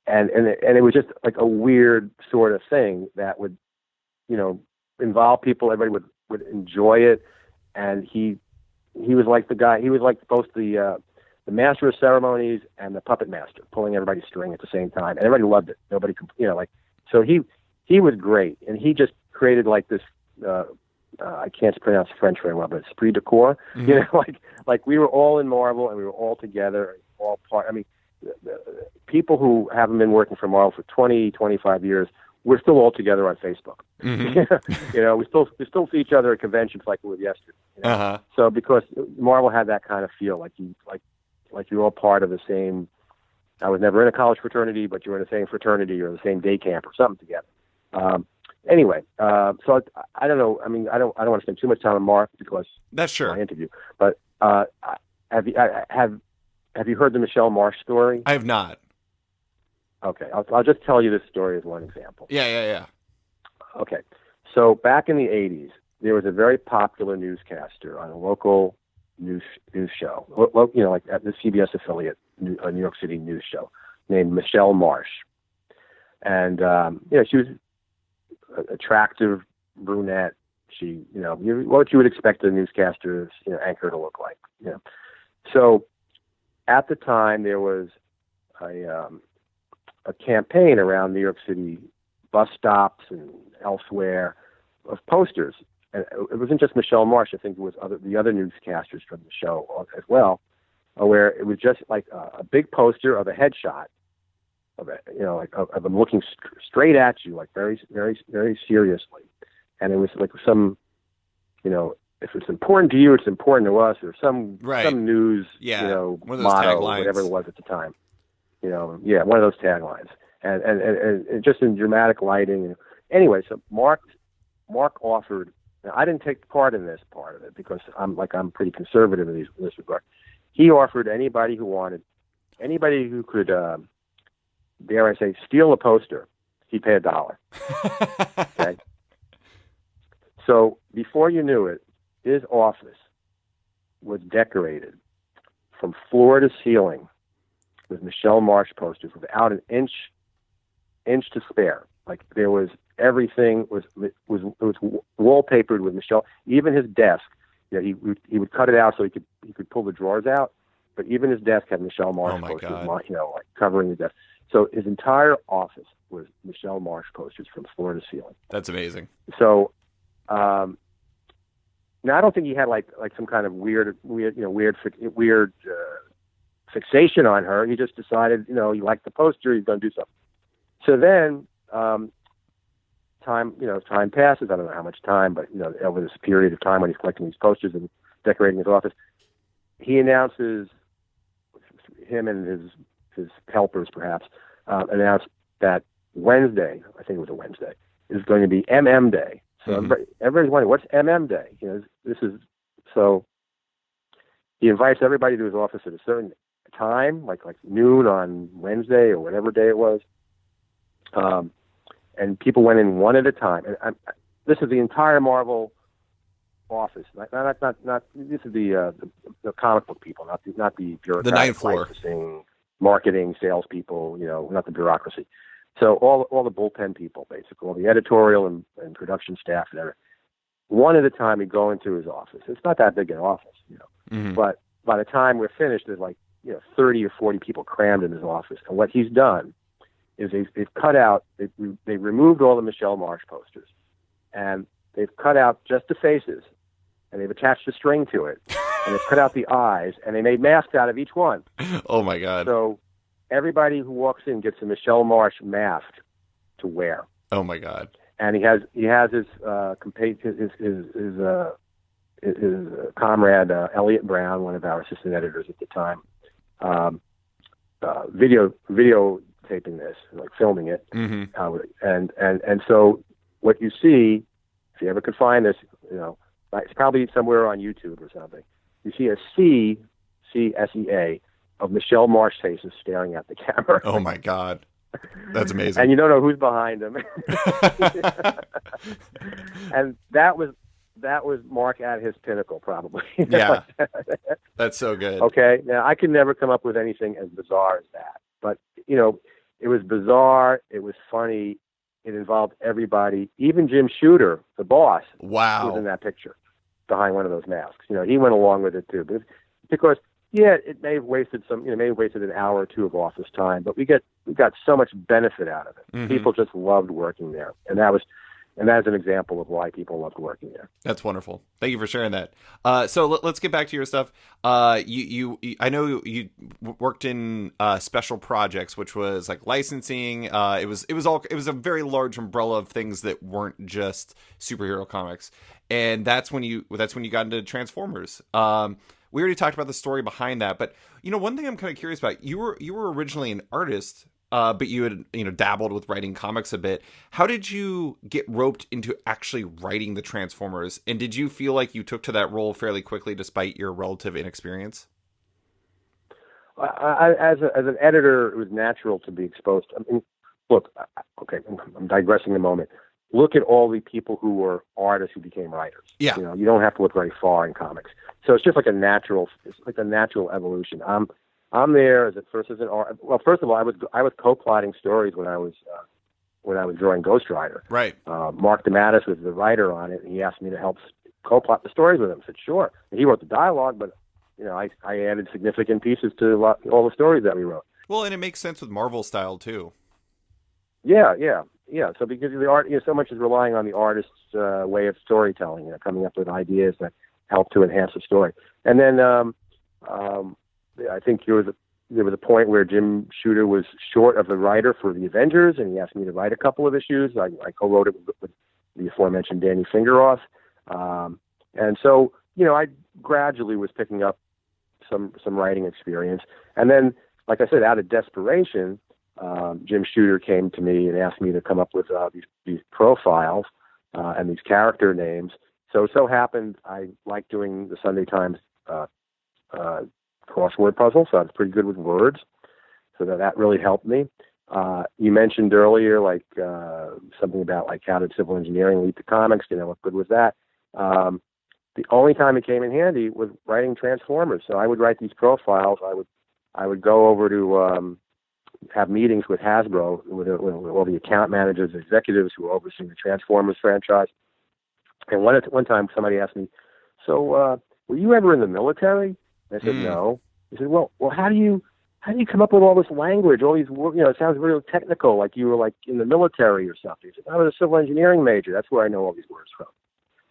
and it was just like a weird sort of thing that would, you know, involve people. Everybody would enjoy it, and he was like the guy. He was like both the master of ceremonies and the puppet master, pulling everybody's string at the same time, and everybody loved it. Nobody, you know, like, so he was great, and he just created like this. I can't pronounce French very well, but esprit de corps. You know, like we were all in Marvel and we were all together, all part. I mean, the people who haven't been working for Marvel for 20, 25 years, we're still all together on Facebook. You know, we still see each other at conventions like we were yesterday. You know? So because Marvel had that kind of feel, like you're all part of the same. I was never in a college fraternity, but you're in the same fraternity or the same day camp or something together. Anyway, so I don't know. I mean, I don't want to spend too much time on Mark because that's sure. My interview. But have you heard the Michelle Marsh story? I have not. Okay, I'll just tell you this story as one example. Yeah. Okay, so back in the 80s, there was a very popular newscaster on a local news show, you know, like at the CBS affiliate, a New York City news show, named Michelle Marsh, and you know, she was an attractive brunette. She, you know, what you would expect a newscaster's, you know, anchor to look like. You know, so at the time there was a campaign around New York City bus stops and elsewhere of posters. And it wasn't just Michelle Marsh. I think it was the other newscasters from the show as well, where it was just like a big poster of a headshot of it, you know, like of them looking straight at you, like very, very, very seriously. And it was like some, you know, if it's important to you, it's important to us, or some news, you know, motto, whatever it was at the time. You know, one of those taglines, and just in dramatic lighting. Anyway, so Mark offered. Now, I didn't take part in this part of it because I'm pretty conservative in this regard. He offered anybody who could, dare I say, steal a poster, he'd pay $1. Okay. So before you knew it, his office was decorated from floor to ceiling with Michelle Marsh posters without an inch to spare. Like there was everything was wallpapered with Michelle. Even his desk, you know, he would cut it out so he could pull the drawers out. But even his desk had Michelle Marsh posters, you know, like covering the desk. So his entire office was Michelle Marsh posters from floor to ceiling. That's amazing. So, now I don't think he had like some kind of weird fixation on her. He just decided, you know, he liked the poster, he's going to do something. So then, time passes. I don't know how much time, but, you know, over this period of time when he's collecting these posters and decorating his office, he announces, him and his helpers perhaps, announced that Wednesday, I think it was a Wednesday, is going to be MM Day. So everybody's wondering, what's MM Day? You know, so he invites everybody to his office at a certain time, like noon on Wednesday or whatever day it was. And people went in one at a time. And this is the entire Marvel office. Not this is the comic book people, not the bureaucratic, the ninth floor, licensing, marketing, salespeople. You know, not the bureaucracy. So all the bullpen people, basically, all the editorial and production staff and everything. One at a time, we go into his office. It's not that big an office, you know. But by the time we're finished, there's like, you know, 30 or 40 people crammed in his office. And what he's done is they've cut out, they removed all the Michelle Marsh posters, and they've cut out just the faces, and they've attached a string to it, and they've cut out the eyes, and they made masks out of each one. Oh my God! So everybody who walks in gets a Michelle Marsh mask to wear. Oh my God! And he has his comrade Elliot Brown, one of our assistant editors at the time, video taping this, like filming it, Mm-hmm. and so what you see, if you ever could find this, it's probably somewhere on YouTube or something. You see a C-S-E-A of Michelle Marsh faces staring at the camera. Oh my God. That's amazing. And you don't know who's behind them. And that was Mark at his pinnacle, probably. Yeah. That's so good. Okay. Now I could never come up with anything as bizarre as that. But it was bizarre, it was funny, it involved everybody, even Jim Shooter, the boss, Wow. was in that picture behind one of those masks. He went along with it too. Because it may have wasted an hour or two of office time, but we got so much benefit out of it. Mm-hmm. People just loved working there, and that is an example of why people loved working there. That's wonderful. Thank you for sharing that. So let's get back to your stuff. I know you worked in special projects, which was like licensing. It was a very large umbrella of things that weren't just superhero comics, and that's when you got into Transformers. We already talked about the story behind that, but one thing I'm kind of curious about, you were originally an artist, but you had dabbled with writing comics a bit. How did you get roped into actually writing the Transformers, and did you feel like you took to that role fairly quickly despite your relative inexperience? As an editor, it was natural to be exposed. I mean, look, okay, I'm digressing a moment. Look at all the people who were artists who became writers. Yeah. You don't have to look very far in comics. So it's just like a natural evolution. I'm there as an art. Well, first of all, I was co-plotting stories when I was drawing Ghost Rider. Right. Mark DeMatteis was the writer on it, and he asked me to help co-plot the stories with him. I said sure. And he wrote the dialogue, but I added significant pieces to all the stories that we wrote. Well, and it makes sense with Marvel style too. Yeah. So because the art, so much is relying on the artist's way of storytelling, coming up with ideas that help to enhance the story. And then I think there was a point where Jim Shooter was short of the writer for the Avengers, and he asked me to write a couple of issues. I co-wrote it with the aforementioned Danny Fingeroff, and so I gradually was picking up some writing experience. And then, like I said, out of desperation, Jim Shooter came to me and asked me to come up with these profiles and these character names. So happened I liked doing the Sunday Times crossword puzzle, so I was pretty good with words, so that really helped me. You mentioned earlier something about how did civil engineering lead to comics, what good was that? The only time it came in handy was writing Transformers. So I would write these profiles. I would go over to have meetings with Hasbro, with all the account managers, executives who were overseeing the Transformers franchise. And one time somebody asked me, so were you ever in the military? And I said, no. He said, well, how do you come up with all this language, all these words? It sounds really technical, like you were in the military or something. He said, I was a civil engineering major. That's where I know all these words from.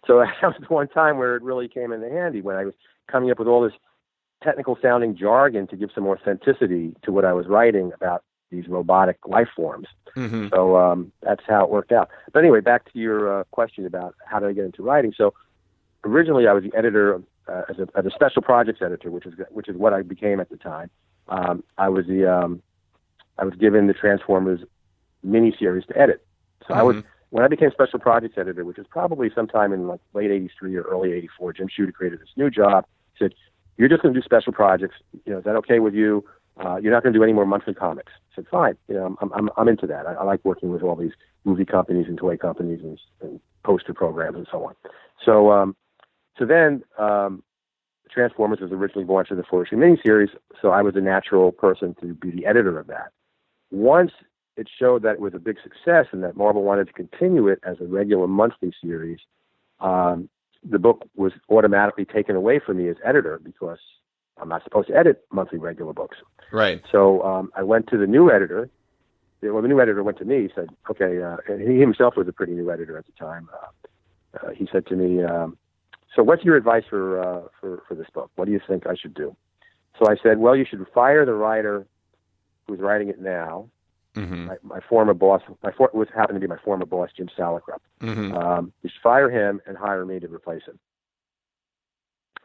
So that was the one time where it really came in handy, when I was coming up with all this technical sounding jargon to give some authenticity to what I was writing about these robotic life forms. Mm-hmm. So that's how it worked out. But anyway, back to your question about how did I get into writing. So originally I was the editor as a special projects editor, which is what I became at the time. I was given the Transformers miniseries to edit. So Mm-hmm. When I became special projects editor, which was probably sometime in late '83 or early '84, Jim Shooter created this new job. He said, "You're just going to do special projects. Is that okay with you? You're not going to do any more monthly comics." I said, "Fine. I'm into that. I like working with all these movie companies and toy companies and poster programs and so on." So then Transformers was originally launched as a 4-issue miniseries, so I was a natural person to be the editor of that. Once it showed that it was a big success and that Marvel wanted to continue it as a regular monthly series, the book was automatically taken away from me as editor, because I'm not supposed to edit monthly regular books. Right. So I went to the new editor. Well, the new editor went to me, said, okay, and he himself was a pretty new editor at the time. He said to me, so what's your advice for this book? What do you think I should do? So I said, well, you should fire the writer who's writing it now. Mm-hmm. My former boss, was happened to be my former boss, Jim Salicrup. Mm-hmm. You should fire him and hire me to replace him.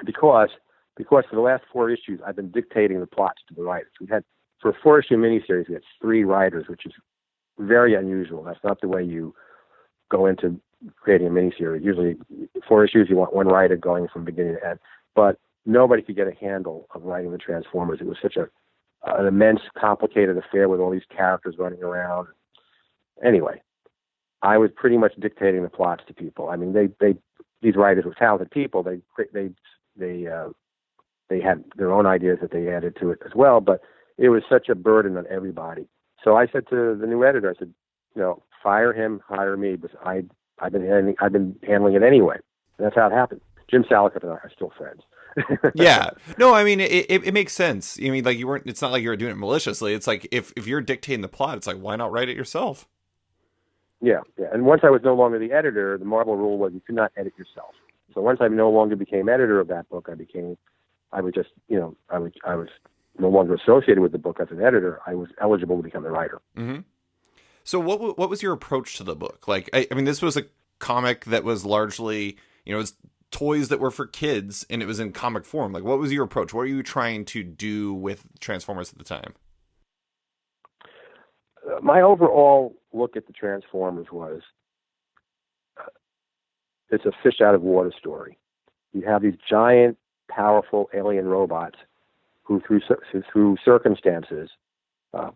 Because for the last 4 issues, I've been dictating the plots to the writers. for a 4-issue miniseries, we had 3 writers, which is very unusual. That's not the way you go into creating a miniseries. Usually, 4 issues, you want 1 writer going from beginning to end. But nobody could get a handle of writing the Transformers. It was such an immense, complicated affair with all these characters running around. Anyway, I was pretty much dictating the plots to people. I mean, these writers were talented people. They had their own ideas that they added to it as well, but it was such a burden on everybody. So I said to the new editor, I said, fire him, hire me, because I've been handling it anyway. And that's how it happened. Jim Salicrup and I are still friends. Yeah. No, I mean, it makes sense. I mean, like, it's not like you were doing it maliciously. It's like, if you're dictating the plot, it's like, why not write it yourself? Yeah. And once I was no longer the editor, the Marvel rule was you could not edit yourself. So once I no longer became editor of that book, I was no longer associated with the book as an editor. I was eligible to become the writer. Mm-hmm. So what was your approach to the book? Like, I mean, this was a comic that was largely, it's toys that were for kids, and it was in comic form. Like, what was your approach? What were you trying to do with Transformers at the time? My overall look at the Transformers was, it's a fish out of water story. You have these giant, powerful alien robots who, through circumstances,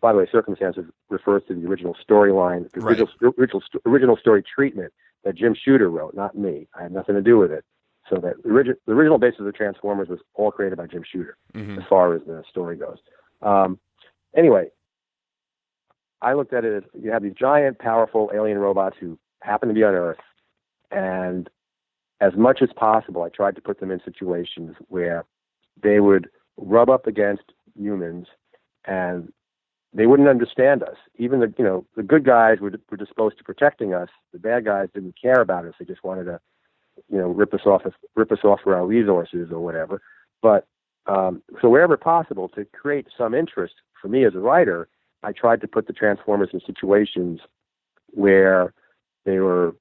by the way, circumstances refers to the original storyline, the Right. original story treatment that Jim Shooter wrote, not me. I had nothing to do with it. So that the original basis of the Transformers was all created by Jim Shooter, Mm-hmm. as far as the story goes. Anyway, I looked at it as you have these giant, powerful alien robots who happen to be on Earth, and as much as possible, I tried to put them in situations where they would rub up against humans, and they wouldn't understand us. Even the good guys were disposed to protecting us. The bad guys didn't care about us. They just wanted to, rip us off for our resources or whatever. But so wherever possible, to create some interest for me as a writer, I tried to put the Transformers in situations where they were,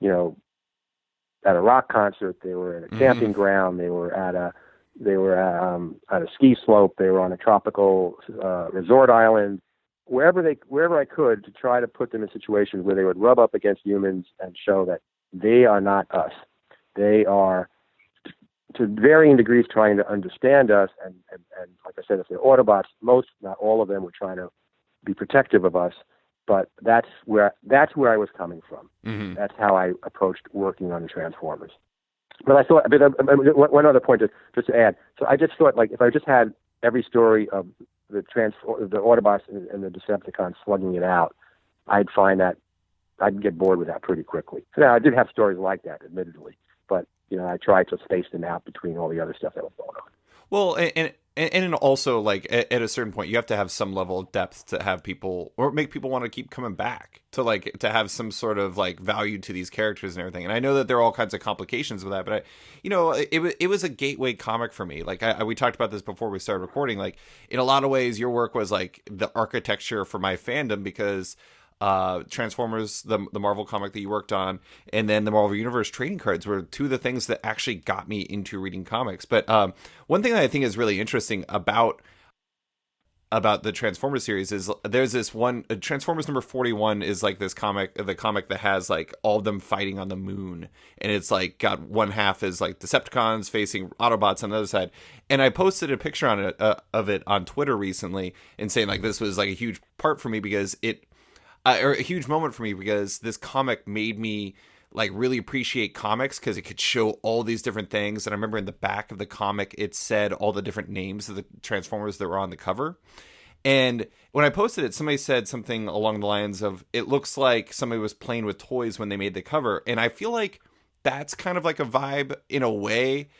at a rock concert, they were at a camping ground, they were at a ski slope, they were on a tropical resort island, wherever I could, to try to put them in situations where they would rub up against humans and show that they are not us. They are, to varying degrees, trying to understand us, and like I said, if they're Autobots, most, not all of them, were trying to be protective of us. But that's where I was coming from. Mm-hmm. That's how I approached working on the Transformers. But I thought, one other point just to add. So I just thought, like, if I just had every story of the Autobots and the Decepticons slugging it out, I'd find that I'd get bored with that pretty quickly. Now, I did have stories like that, admittedly, but I tried to space them out between all the other stuff that was going on. Well, and also, like, at a certain point, you have to have some level of depth to have people, or make people want to keep coming back, to have some sort of, like, value to these characters and everything. And I know that there are all kinds of complications with that, but it was a gateway comic for me. Like, we talked about this before we started recording. Like, in a lot of ways, your work was like the architecture for my fandom, because Transformers, the Marvel comic that you worked on, and then the Marvel Universe trading cards were two of the things that actually got me into reading comics. But one thing that I think is really interesting about the Transformers series is there's this one, Transformers number 41 is like the comic that has like all of them fighting on the moon, and it's like got one half is like Decepticons facing Autobots on the other side. And I posted a picture on it of it on Twitter recently, and saying like this was like a huge part for me, because or a huge moment for me, because this comic made me like really appreciate comics, because it could show all these different things. And I remember in the back of the comic, it said all the different names of the Transformers that were on the cover. And when I posted it, somebody said something along the lines of, it looks like somebody was playing with toys when they made the cover. And I feel like that's kind of like a vibe in a way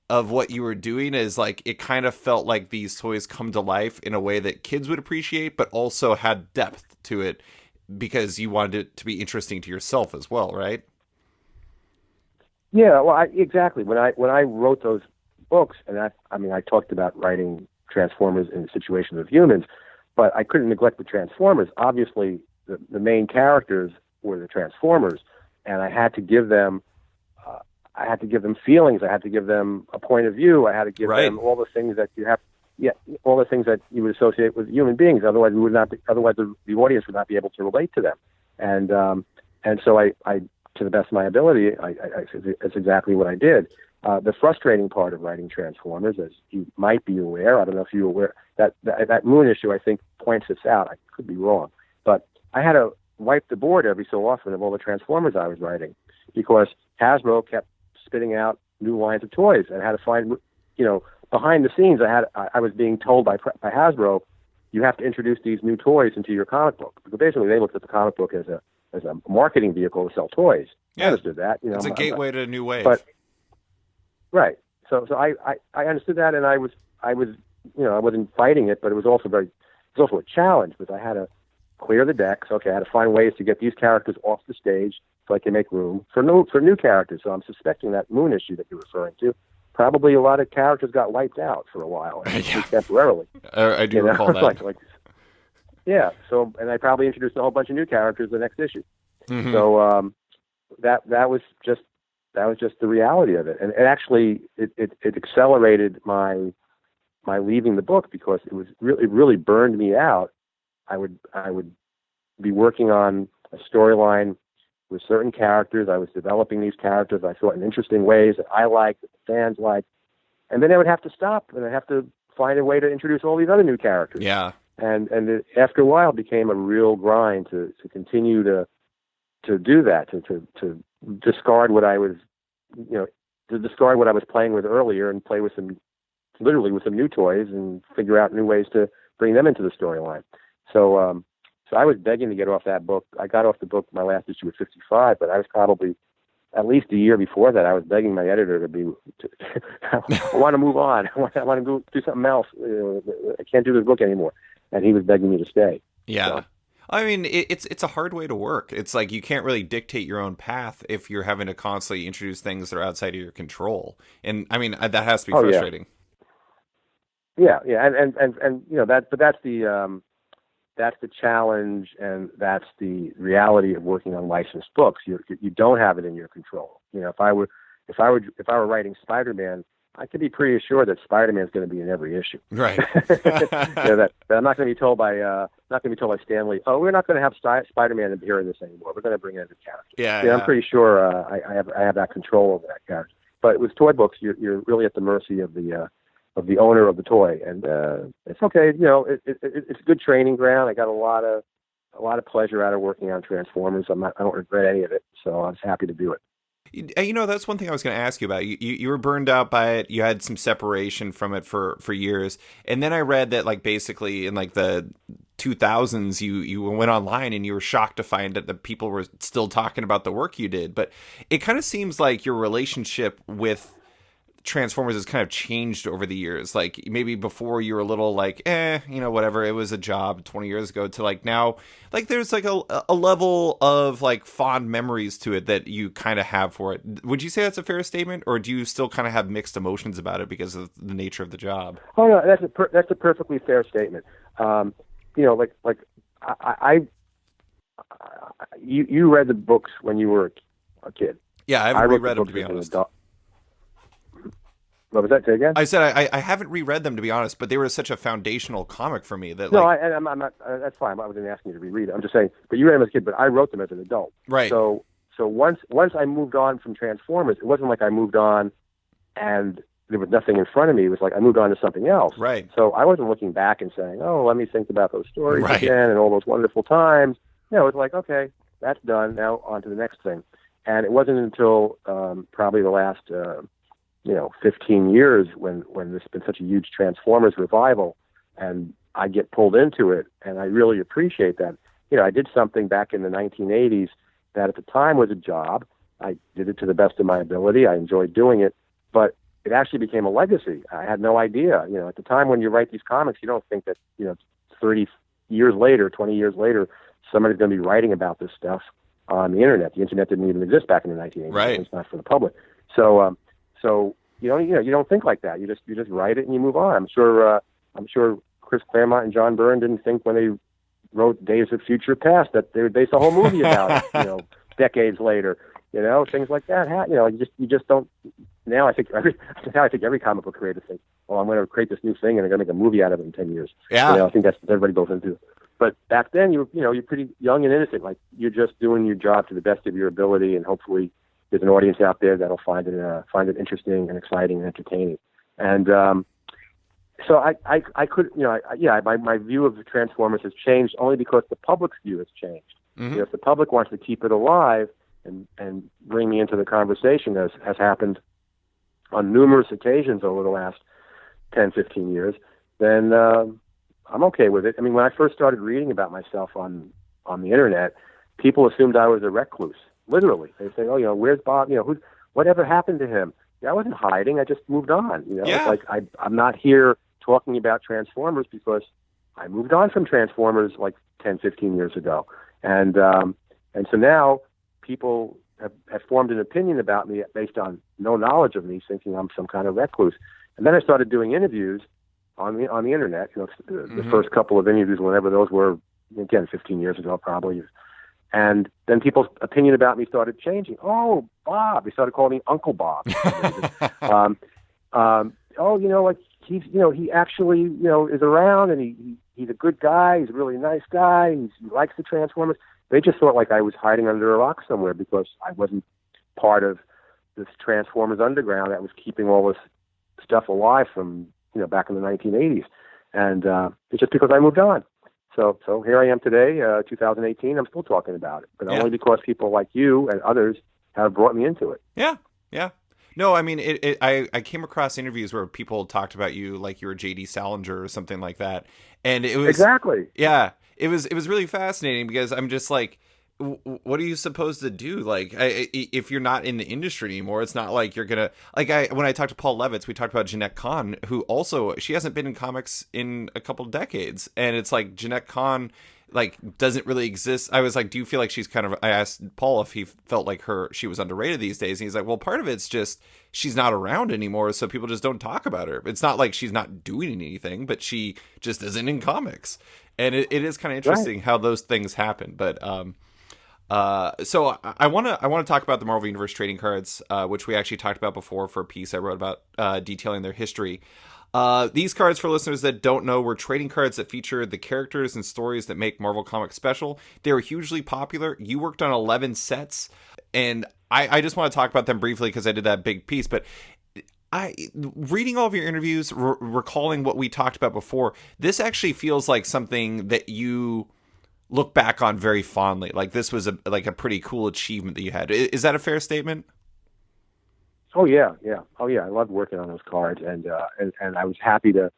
of what you were doing, is like, it kind of felt like these toys come to life in a way that kids would appreciate, but also had depth to it, because you wanted it to be interesting to yourself as well, right? Yeah, well, exactly. When I wrote those books, and I talked about writing Transformers in situations with humans, but I couldn't neglect the Transformers. Obviously, the main characters were the Transformers, and I had to give them feelings. I had to give them a point of view. I had to give them all the things that you yeah, all the things that you would associate with human beings. Otherwise, we would not. Otherwise, the audience would not be able to relate to them. And so I, to the best of my ability, that's exactly what I did. The frustrating part of writing Transformers, as you might be aware, I don't know if you're aware, that Moon issue, I think, points this out. I could be wrong, but I had to wipe the board every so often of all the Transformers I was writing because Hasbro kept spitting out new lines of toys, and I had to find, behind the scenes, I was being told by Hasbro, you have to introduce these new toys into your comic book. Because basically, they looked at the comic book as a marketing vehicle to sell toys. Yeah. I understood that. It's a gateway to a new wave. But right. So I understood that, and I wasn't fighting it, but it was also a challenge because I had to clear the decks. Okay, I had to find ways to get these characters off the stage so I can make room for new characters. So I'm suspecting that Moon issue that you're referring to, probably a lot of characters got wiped out for a while, temporarily. I do recall that. Yeah. So, and I probably introduced a whole bunch of new characters the next issue. Mm-hmm. So that was just the reality of it, and it accelerated my leaving the book because it really burned me out. I would be working on a storyline with certain characters. I was developing these characters I thought in interesting ways that I liked, that the fans liked, and then I would have to stop and I'd have to find a way to introduce all these other new characters. Yeah. And after a while, it became a real grind to continue to do that, to discard what I was, to discard what I was playing with earlier and play with some new toys and figure out new ways to bring them into the storyline. So I was begging to get off that book. I got off the book, my last issue was 55, but I was probably at least a year before that. I was begging my editor I want to move on. I want to go do something else. I can't do this book anymore. And he was begging me to stay. Yeah. So. I mean, it's a hard way to work. It's like you can't really dictate your own path if you're having to constantly introduce things that are outside of your control. And I mean, that has to be frustrating. Yeah, and that's the challenge, and that's the reality of working on licensed books. You don't have it in your control. If I were writing Spider-Man, I could be pretty assured that Spider-Man is going to be in every issue. Right. That I'm not going to be told by Stan Lee, oh, we're not going to have Spider-Man appear in this anymore. We're going to bring in a character. Yeah. I'm pretty sure I have that control over that character. But with toy books, you're really at the mercy of the owner of the toy, and it's okay. It's a good training ground. I got a lot of pleasure out of working on Transformers. I don't regret any of it, so I was happy to do it. That's one thing I was going to ask you about. You were burned out by it. You had some separation from it for years. And then I read that basically in the 2000s, you went online and you were shocked to find that the people were still talking about the work you did. But it kind of seems like your relationship with Transformers has kind of changed over the years. Like maybe before you were a little whatever, it was a job 20 years ago, to now there's a level of fond memories to it that you kind of have for it. Would you say that's a fair statement, or do you still kind of have mixed emotions about it because of the nature of the job? Oh no, that's a perfectly fair statement. You read the books when you were a kid. Yeah, I haven't reread them, to be honest. What was that? Say again? I said I haven't reread them, to be honest, but they were such a foundational comic for me that no, I'm not. That's fine. I wasn't asking you to reread it. I'm just saying. But you read them as a kid, but I wrote them as an adult. Right. So once I moved on from Transformers, it wasn't like I moved on and there was nothing in front of me. It was like I moved on to something else. Right. So I wasn't looking back and saying, "Oh, let me think about those stories again and all those wonderful times." No, it was like, okay, that's done. Now on to the next thing. And it wasn't until probably the last 15 years when there's been such a huge Transformers revival, and I get pulled into it, and I really appreciate that. I did something back in the 1980s that at the time was a job. I did it to the best of my ability. I enjoyed doing it, but it actually became a legacy. I had no idea. At the time when you write these comics, you don't think that 30 years later, 20 years later, somebody's going to be writing about this stuff on the internet. The internet didn't even exist back in the 1980s. Right. It's not for the public. So you don't think like that. You just write it and you move on. I'm sure Chris Claremont and John Byrne didn't think when they wrote Days of Future Past that they would base a whole movie about it. Decades later, things like that. You just don't. now I think every comic book creator thinks, well, I'm going to create this new thing and I'm going to make a movie out of it in 10 years. Yeah. I think that's what everybody goes into. But back then, you're pretty young and innocent. Like, you're just doing your job to the best of your ability, and hopefully there's an audience out there that'll find it interesting and exciting and entertaining. And so I could, my view of the Transformers has changed only because the public's view has changed. Mm-hmm. If the public wants to keep it alive and bring me into the conversation, as has happened on numerous occasions over the last 10, 15 years, then I'm okay with it. I mean, when I first started reading about myself on the internet, people assumed I was a recluse. Literally, they say, "Oh, where's Bob? Whatever happened to him?" Yeah, I wasn't hiding. I just moved on. Yeah. It's like I'm not here talking about Transformers because I moved on from Transformers like 10, 15 years ago, and so now people have formed an opinion about me based on no knowledge of me, thinking I'm some kind of recluse. And then I started doing interviews on the internet. The first couple of interviews, whenever those were, again, 15 years ago, probably. And then people's opinion about me started changing. Oh, Bob! They started calling me Uncle Bob. Like he actually, is around, and he's a good guy. He's a really nice guy. He likes the Transformers. They just thought like I was hiding under a rock somewhere because I wasn't part of this Transformers underground that was keeping all this stuff alive from back in the 1980s. And it's just because I moved on. So here I am today, 2018. I'm still talking about it, but only because people like you and others have brought me into it. Yeah, yeah. No, I mean, I came across interviews where people talked about you like you were J.D. Salinger or something like that, and it was exactly. Yeah, it was really fascinating because I'm just like, what are you supposed to do? Like, if you're not in the industry anymore, it's not like you're gonna when I talked to Paul Levitz, we talked about Jeanette Kahn, who also, she hasn't been in comics in a couple decades, and it's like Jeanette Kahn like doesn't really exist. I was like, do you feel like she's kind of, I asked Paul if he felt like she was underrated these days, and he's like, well, part of it's just she's not around anymore, so people just don't talk about her. It's not like she's not doing anything, but she just isn't in comics, and it is kind of interesting how those things happen. But so I want to talk about the Marvel Universe trading cards, which we actually talked about before for a piece I wrote about detailing their history. These cards, for listeners that don't know, were trading cards that feature the characters and stories that make Marvel Comics special. They were hugely popular. You worked on 11 sets, and I just want to talk about them briefly because I did that big piece. But reading all of your interviews, recalling what we talked about before, this actually feels like something that you look back on very fondly. Like, this was a pretty cool achievement that you had. Is that a fair statement? Oh yeah. Oh yeah. I loved working on those cards, and I was happy to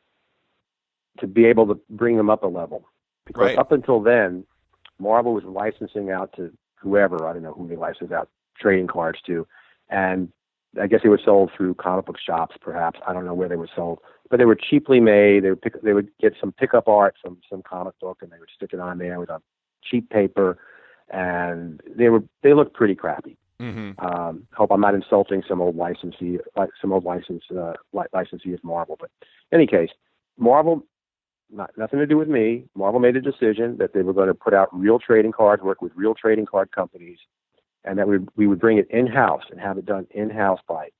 be able to bring them up a level, because up until then, Marvel was licensing out to whoever. I don't know who they licensed out trading cards to, and I guess they were sold through comic book shops, perhaps. I don't know where they were sold, but they were cheaply made. They would get some pickup art from some comic book, and they would stick it on there with a cheap paper, and they looked pretty crappy. Mm-hmm. Hope I'm not insulting some old licensee of Marvel, but in any case, Marvel, nothing to do with me. Marvel made a decision that they were going to put out real trading cards, work with real trading card companies, and that we would bring it in-house and have it done in-house by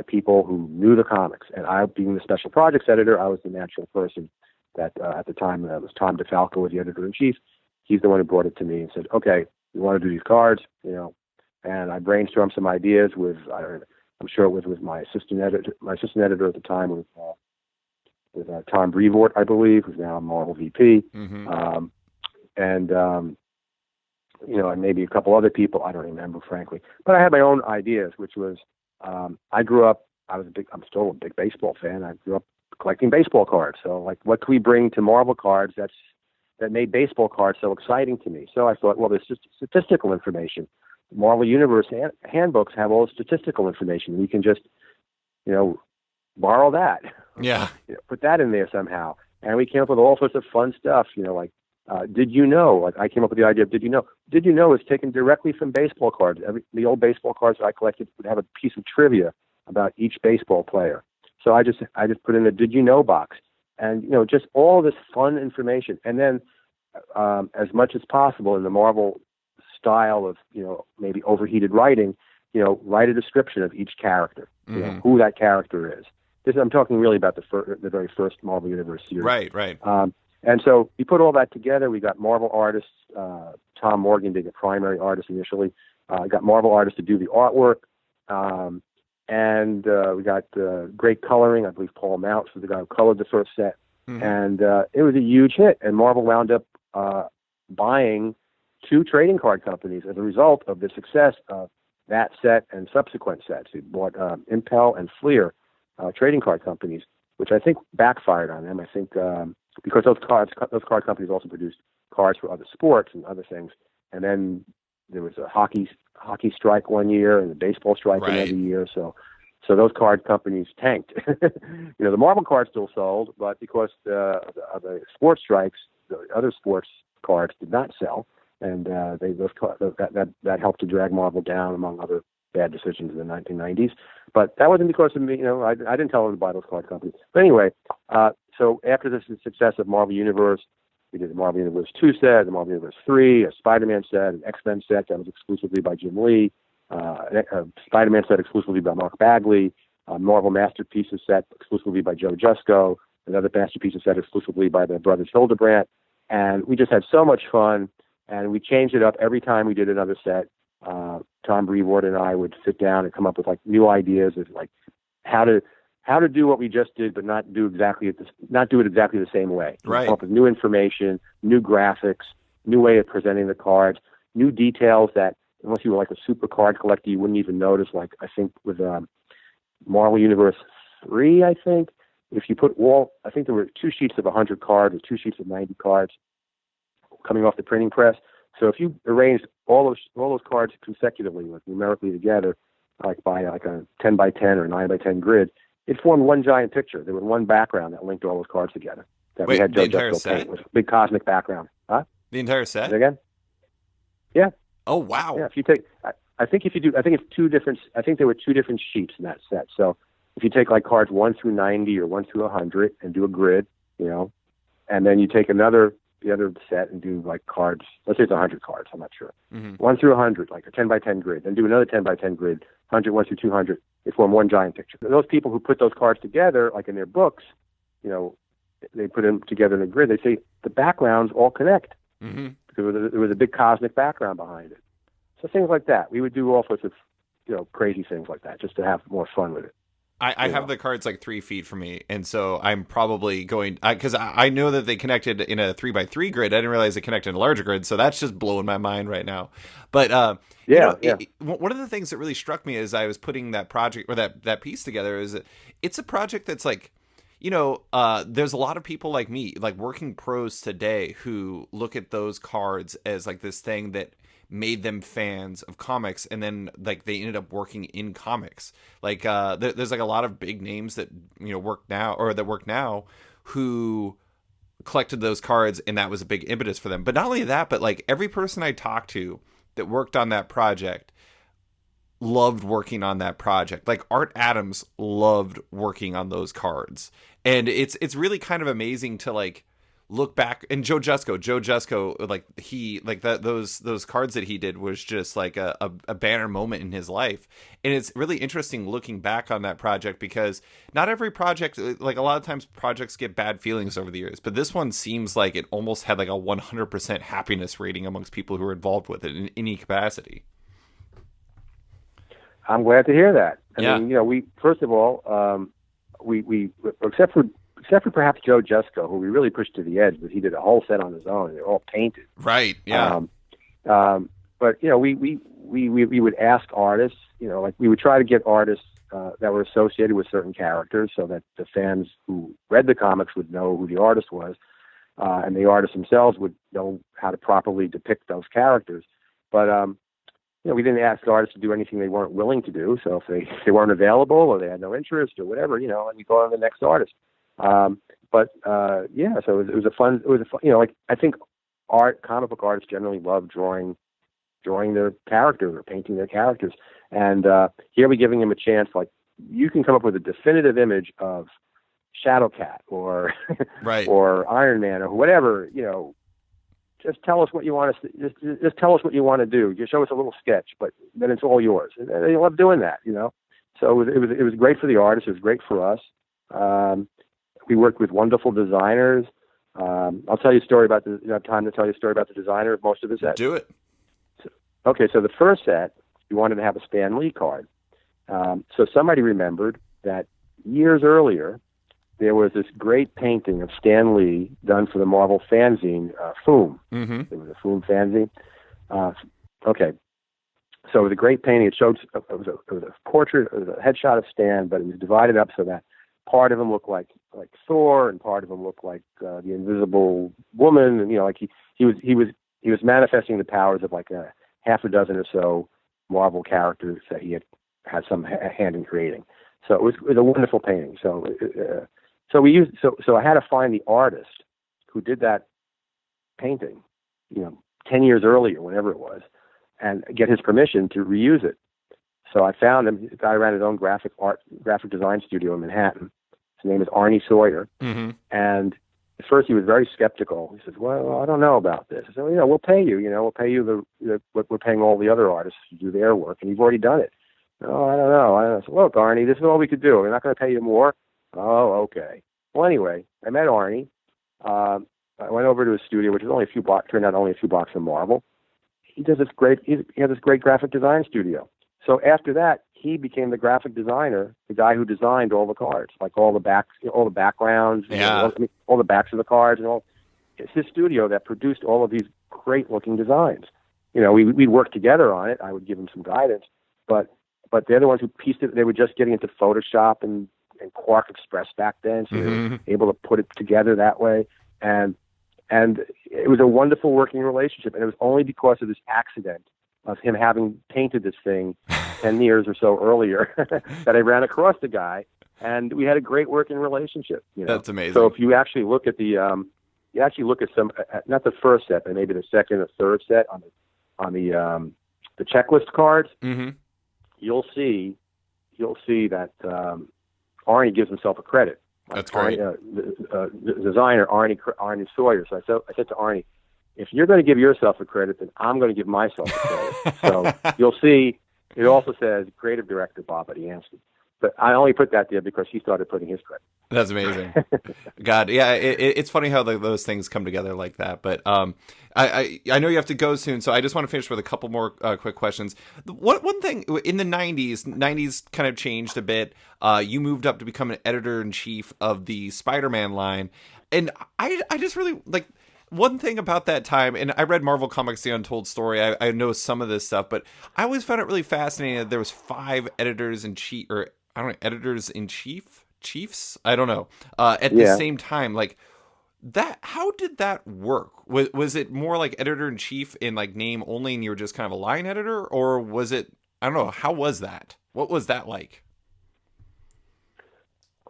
people who knew the comics. And I, being the special projects editor, I was the natural person that at the time, it was Tom DeFalco was the editor-in-chief. He's the one who brought it to me and said, okay, we want to do these cards, and I brainstormed some ideas with, I'm sure it was with my assistant editor at the time, with Tom Brevoort, I believe, who's now a Marvel VP. Mm-hmm. And maybe a couple other people, I don't remember, frankly. But I had my own ideas, which was, I grew up, I'm still a big baseball fan. I grew up collecting baseball cards. So, like, what can we bring to Marvel cards that made baseball cards so exciting to me? So I thought, well, there's just statistical information. Marvel Universe handbooks have all the statistical information. We can just, borrow that. Yeah. Put that in there somehow. And we came up with all sorts of fun stuff, like, did you know? Like, I came up with the idea of did you know? Did you know is taken directly from baseball cards. The old baseball cards that I collected would have a piece of trivia about each baseball player. So I just put in the did you know box, and just all this fun information. And then as much as possible in the Marvel style of maybe overheated writing, write a description of each character, Mm-hmm. who that character is. I'm talking really about the very first Marvel Universe series. Right. And so we put all that together. We got Marvel artists. Tom Morgan being a primary artist initially. Got Marvel artists to do the artwork. And we got great coloring. I believe Paul Mounts was the guy who colored the first set. Mm-hmm. And it was a huge hit. And Marvel wound up buying 2 trading card companies as a result of the success of that set and subsequent sets. It bought Impel and Fleer trading card companies, which I think backfired on them. I think because those card companies also produced cards for other sports and other things. And then there was a hockey strike one year and a baseball strike another year. So those card companies tanked. The Marvel cards still sold, but because the sports strikes, the other sports cards did not sell, and that helped to drag Marvel down, among other bad decisions in the 1990s. But that wasn't because of me. I didn't tell them to buy those card companies. But anyway, so after the success of Marvel Universe, we did the Marvel Universe 2 set, the Marvel Universe 3, a Spider-Man set, an X-Men set that was exclusively by Jim Lee, a Spider-Man set exclusively by Mark Bagley, a Marvel Masterpieces set exclusively by Joe Jusko, another Masterpieces set exclusively by the brothers Hildebrandt. And we just had so much fun, and we changed it up every time we did another set. Tom Brevoort and I would sit down and come up with new ideas of how to do what we just did, but not do it exactly the same way. Right. Come up with new information, new graphics, new way of presenting the cards, new details that unless you were a super card collector, you wouldn't even notice. Like I think with Marvel Universe 3, I think if you put I think there were 2 sheets of 100 cards or 2 sheets of 90 cards coming off the printing press. So if you arranged all those cards consecutively, numerically together, by a 10 by 10 or 9 by 10 grid, it formed one giant picture. There was one background that linked all those cards together. We had Joe Jusko paint with a big cosmic background. Huh? The entire set? Again? Yeah. Oh wow. Yeah. If you take, I think it's 2 different. I think there were 2 different sheets in that set. So if you take cards 1 through 90 or 1 through 100 and do a grid, and then you take the other set and do cards. Let's say it's 100 cards. I'm not sure. Mm-hmm. 1 through 100, a 10 by 10 grid. Then do another 10 by 10 grid. 100, 1 through 200. It formed one giant picture. Those people who put those cards together, in their books, they put them together in a grid. They say the backgrounds all connect mm-hmm. because there was a big cosmic background behind it. So things like that. We would do all sorts of, crazy things like that just to have more fun with it. I have the cards 3 feet from me, and so I'm probably going because I know that they connected in a 3x3 grid. I didn't realize they connected in a larger grid, so that's just blowing my mind right now. But one of the things that really struck me as I was putting that project or that piece together is that it's a project that's there's a lot of people like me, working pros today, who look at those cards as this thing that made them fans of comics, and then they ended up working in comics. There's a lot of big names that work now who collected those cards, and that was a big impetus for them. But not only that, but every person I talked to that worked on that project loved working on that project. Art Adams loved working on those cards, and it's really kind of amazing to look back. And Joe Jusko, those cards that he did was just a banner moment in his life. And it's really interesting looking back on that project, because not every project, a lot of times projects get bad feelings over the years, but this one seems like it almost had a 100% happiness rating amongst people who were involved with it in any capacity. I'm glad to hear that. I mean, we first of all, we except for perhaps Joe Jusko, who we really pushed to the edge, but he did a whole set on his own. They're all painted. Right. Yeah. But we would ask artists. We would try to get artists that were associated with certain characters, so that the fans who read the comics would know who the artist was, and the artists themselves would know how to properly depict those characters. But we didn't ask artists to do anything they weren't willing to do. So if they weren't available or they had no interest or whatever, and we go on to the next artist. So it was a fun, I think comic book artists generally love drawing their characters or painting their characters. And here we're giving them a chance, you can come up with a definitive image of Shadowcat or right. or Iron Man or whatever, just tell us what you want us to, just tell us what you want to do. Just show us a little sketch, but then it's all yours. And they love doing that, you know. So it was great for the artist. It was great for us. We worked with wonderful designers. I'll tell you a story about you have time to tell you a story about the designer of most of the sets. Do it. Okay, so the first set, we wanted to have a Stan Lee card. So somebody remembered that years earlier, there was this great painting of Stan Lee done for the Marvel fanzine, Foom. Mm-hmm. It was a Foom fanzine. Okay, so it was a great painting. It showed it was a portrait, it was a headshot of Stan, but it was divided up so that part of him looked like Thor, and part of him looked like the Invisible Woman, and you know, like he was manifesting the powers of like a half a dozen or so Marvel characters that he had some hand in creating. So it was a wonderful painting. So I had to find the artist who did that painting, you know, 10 years earlier, whenever it was, and get his permission to reuse it. So I found him. The guy ran his own graphic design studio in Manhattan. His name is Arnie Sawyer. Mm-hmm. And at first he was very skeptical. He says, "Well, I don't know about this." I said, "Well, you know, we'll pay you. You know, we'll pay you what we're paying all the other artists to do their work, and you've already done it." "Oh, I don't know." I said, "Look, Arnie, this is all we could do. We're not going to pay you more." "Oh, okay." Well, anyway, I met Arnie. I went over to his studio, which is turned out only a few blocks from Marvel. He has this great graphic design studio. So after that, he became the graphic designer, the guy who designed all the cards, like all the backgrounds, yeah, all the backs of the cards, and all. It's his studio that produced all of these great-looking designs. You know, we'd work together on it. I would give him some guidance, but they're the ones who pieced it. They were just getting into Photoshop and Quark Express back then, so they were able to put it together that way. And it was a wonderful working relationship. And it was only because of this accident of him having painted this thing 10 years or so earlier that I ran across the guy, and we had a great working relationship. You know? That's amazing. So if you actually look at some, not the first set, but maybe the second or third set on the checklist cards, mm-hmm. you'll see that Arnie gives himself a credit. That's great. The designer Arnie Sawyer. So I said to Arnie, if you're going to give yourself a credit, then I'm going to give myself a credit. So you'll see. It also says creative director Bob Budiansky. But I only put that there because he started putting his credit. That's amazing. God, yeah, it's funny how those things come together like that. But I know you have to go soon, so I just want to finish with a couple more quick questions. One thing in the 90s kind of changed a bit. You moved up to become an editor-in-chief of the Spider-Man line, and I just really like. One thing about that time, and I read Marvel Comics: The Untold Story. I know some of this stuff, but I always found it really fascinating that there was 5 editors-in-chief, or I don't know, editors-in-chiefs. I don't know. At the same time, like that. How did that work? Was it more like editor-in-chief in like name only, and you were just kind of a line editor, or was it? I don't know. How was that? What was that like?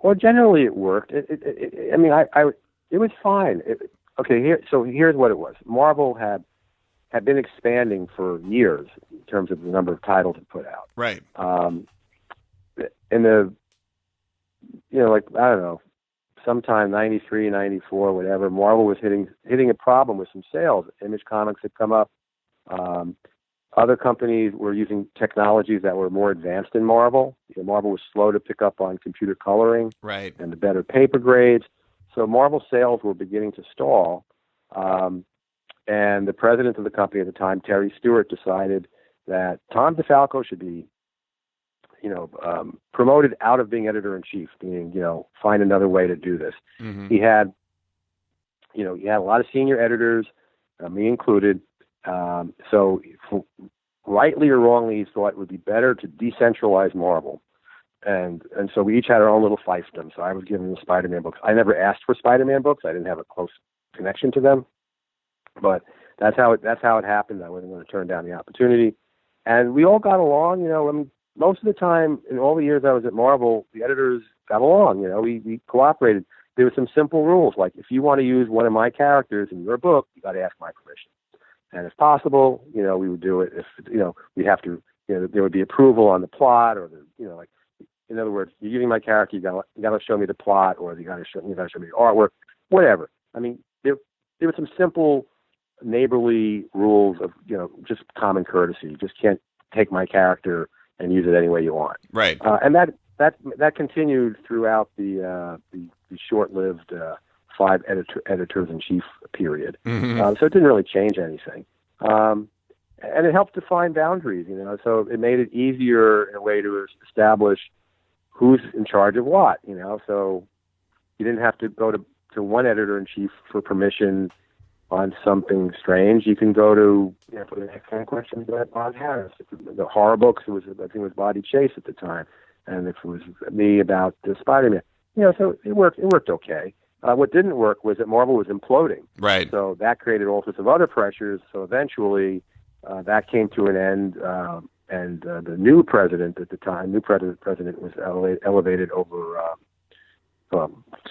Well, generally it worked. I mean, it was fine. Okay, here's what it was. Marvel had been expanding for years in terms of the number of titles it put out. Right. In the, like, I don't know, sometime 93, 94, whatever, Marvel was hitting a problem with some sales. Image Comics had come up. Other companies were using technologies that were more advanced than Marvel. Marvel was slow to pick up on computer coloring, right, and the better paper grades. So Marvel sales were beginning to stall, and the president of the company at the time, Terry Stewart, decided that Tom DeFalco should be, promoted out of being editor-in-chief, meaning, find another way to do this. Mm-hmm. He had a lot of senior editors, me included. So rightly or wrongly, he thought it would be better to decentralize Marvel. And so we each had our own little fiefdom. So I was given the Spider-Man books. I never asked for Spider-Man books. I didn't have a close connection to them, but that's how it happened. I wasn't going to turn down the opportunity, and we all got along. I mean, most of the time in all the years I was at Marvel, the editors got along. We cooperated. There were some simple rules, like if you want to use one of my characters in your book, you got to ask my permission, and if possible, we would do it. If we have to, there would be approval on the plot, or like. In other words, you're using my character, you got to show me the plot, or you got to show me the artwork, whatever. I mean, there were some simple neighborly rules of, just common courtesy. You just can't take my character and use it any way you want. Right. And that continued throughout the short-lived five editors-in-chief period. Mm-hmm. So it didn't really change anything. And it helped define boundaries, so it made it easier in a way to establish who's in charge of what, so you didn't have to go to one editor-in-chief for permission on something strange. You can go to, for the next kind of question, go at Bob Harris. The horror books, I think it was Body Chase at the time. And if it was me about the Spider-Man, so it worked okay. What didn't work was that Marvel was imploding. Right. So that created all sorts of other pressures. So eventually that came to an end. And the new president at the time, president was elevated over,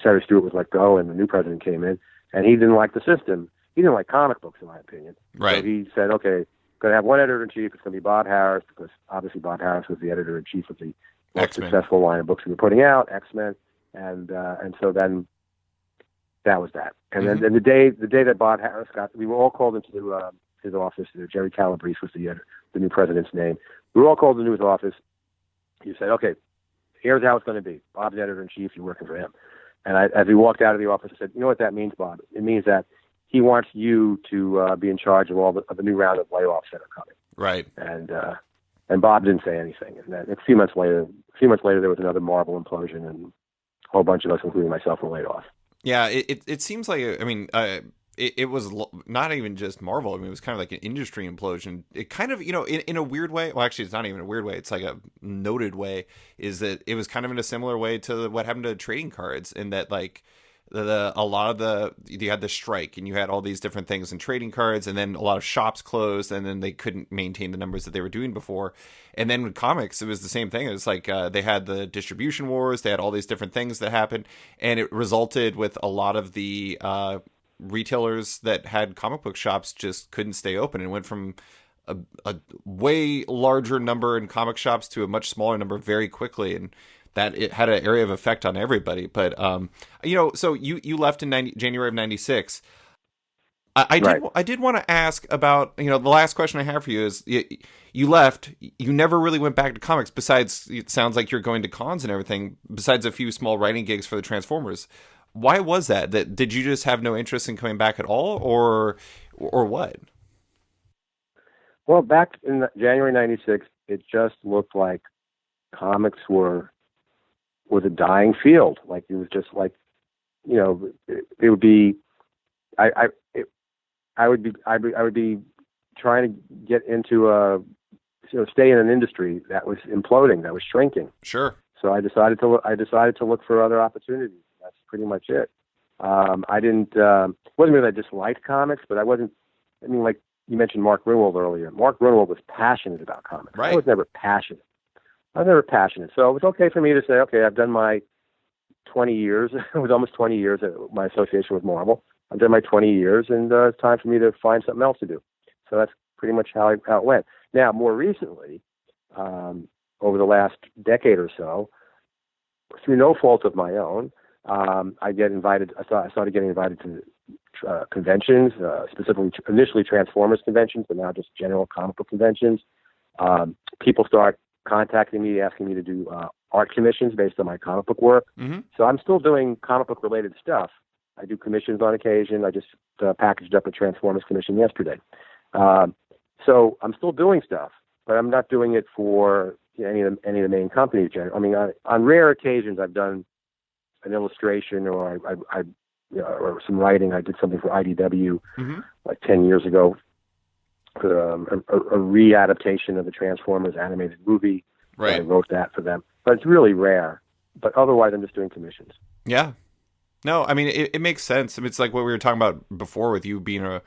Sarah Stewart was let go and the new president came in, and he didn't like the system. He didn't like comic books, in my opinion. Right. So he said, okay, going to have one editor-in-chief. It's going to be Bob Harris, because obviously Bob Harris was the editor-in-chief of the most successful line of books we were putting out, X-Men. And so then that was that. And then the day that Bob Harris we were all called into his office. Jerry Calabrese was the new president's name. We were all called into his office. He said, okay, here's how it's going to be. Bob's editor-in-chief, you're working for him. And as we walked out of the office, I said, you know what that means, Bob? It means that he wants you to be in charge of all of the new round of layoffs that are coming. Right. And Bob didn't say anything. And then a few months later, there was another Marvel implosion, and a whole bunch of us, including myself, were laid off. Yeah, it seems like, it was not even just Marvel. I mean, it was kind of like an industry implosion. It kind of, in a weird way, well, actually, it's not even a weird way. It's like a noted way, is that it was kind of in a similar way to what happened to trading cards, in that, like, you had the strike, and you had all these different things in trading cards, and then a lot of shops closed, and then they couldn't maintain the numbers that they were doing before. And then with comics, it was the same thing. It was like they had the distribution wars, they had all these different things that happened, and it resulted with a lot of the retailers that had comic book shops just couldn't stay open, and went from a way larger number in comic shops to a much smaller number very quickly, and that it had an area of effect on everybody. But so you left in January of 96. I did want to ask about, the last question I have for you is, you left, you never really went back to comics, besides, it sounds like you're going to cons and everything, besides a few small writing gigs for the Transformers. Why was that? Did you just have no interest in coming back at all, or what? Well, back in January 96, it just looked like comics was a dying field. Like, it was just like, it would be, I would be trying to get into stay in an industry that was imploding, that was shrinking. Sure. So I decided to look for other opportunities. That's pretty much it. I didn't, wasn't really that I disliked comics, but like you mentioned Mark Gruenwald earlier. Mark Gruenwald was passionate about comics. Right. I was never passionate. So it was okay for me to say, okay, I've done my 20 years. It was almost 20 years, my association with Marvel. I've done my 20 years, and it's time for me to find something else to do. So that's pretty much how it went. Now, more recently, over the last decade or so, through no fault of my own, I started getting invited to conventions, specifically initially Transformers conventions, but now just general comic book conventions. People start contacting me, asking me to do art commissions based on my comic book work. Mm-hmm. So I'm still doing comic book related stuff. I do commissions on occasion. I just packaged up a Transformers commission yesterday. So I'm still doing stuff, but I'm not doing it for any of the main companies. I mean, on rare occasions, I've done an illustration or or some writing. I did something for IDW like 10 years ago, for a readaptation of the Transformers animated movie. Right. I wrote that for them, but it's really rare. But otherwise, I'm just doing commissions. Yeah. No, I mean, it makes sense. I mean, it's like what we were talking about before with you being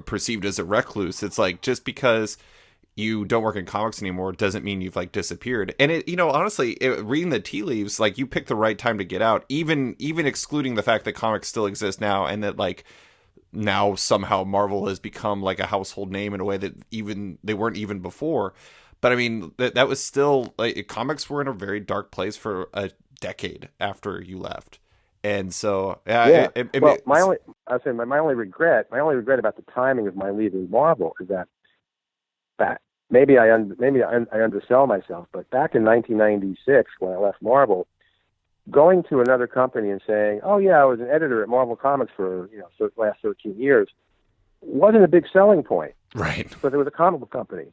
perceived as a recluse. It's like, just because you don't work in comics anymore doesn't mean you've like disappeared. And honestly, reading the tea leaves, like, you picked the right time to get out, even excluding the fact that comics still exist now, and that like now somehow Marvel has become like a household name in a way that even they weren't even before. But I mean, that was still, like, comics were in a very dark place for a decade after you left. And so, Yeah. Well, my only regret about the timing of my leaving Marvel is that maybe I undersell myself, but back in 1996 when I left Marvel, going to another company and saying, "Oh yeah, I was an editor at Marvel Comics for the last 13 years," wasn't a big selling point. Right. Because it was a comic book company.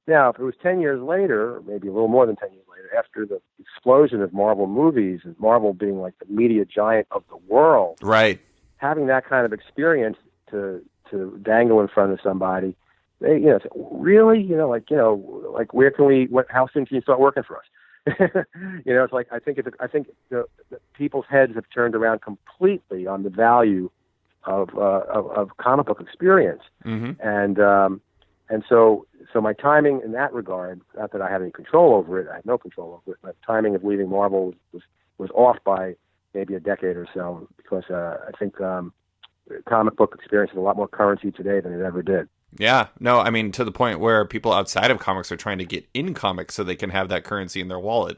Now, if it was 10 years later, or maybe a little more than 10 years later, after the explosion of Marvel movies and Marvel being like the media giant of the world, Right. having that kind of experience to dangle in front of somebody, they say, really, like where can we? How soon can you start working for us? It's like I think the people's heads have turned around completely on the value of comic book experience, and so my timing in that regard, not that I had any control over it, I had no control over it, but the timing of leaving Marvel was off by maybe a decade or so, because I think comic book experience has a lot more currency today than it ever did. Yeah, no, I mean, to the point where people outside of comics are trying to get in comics so they can have that currency in their wallet.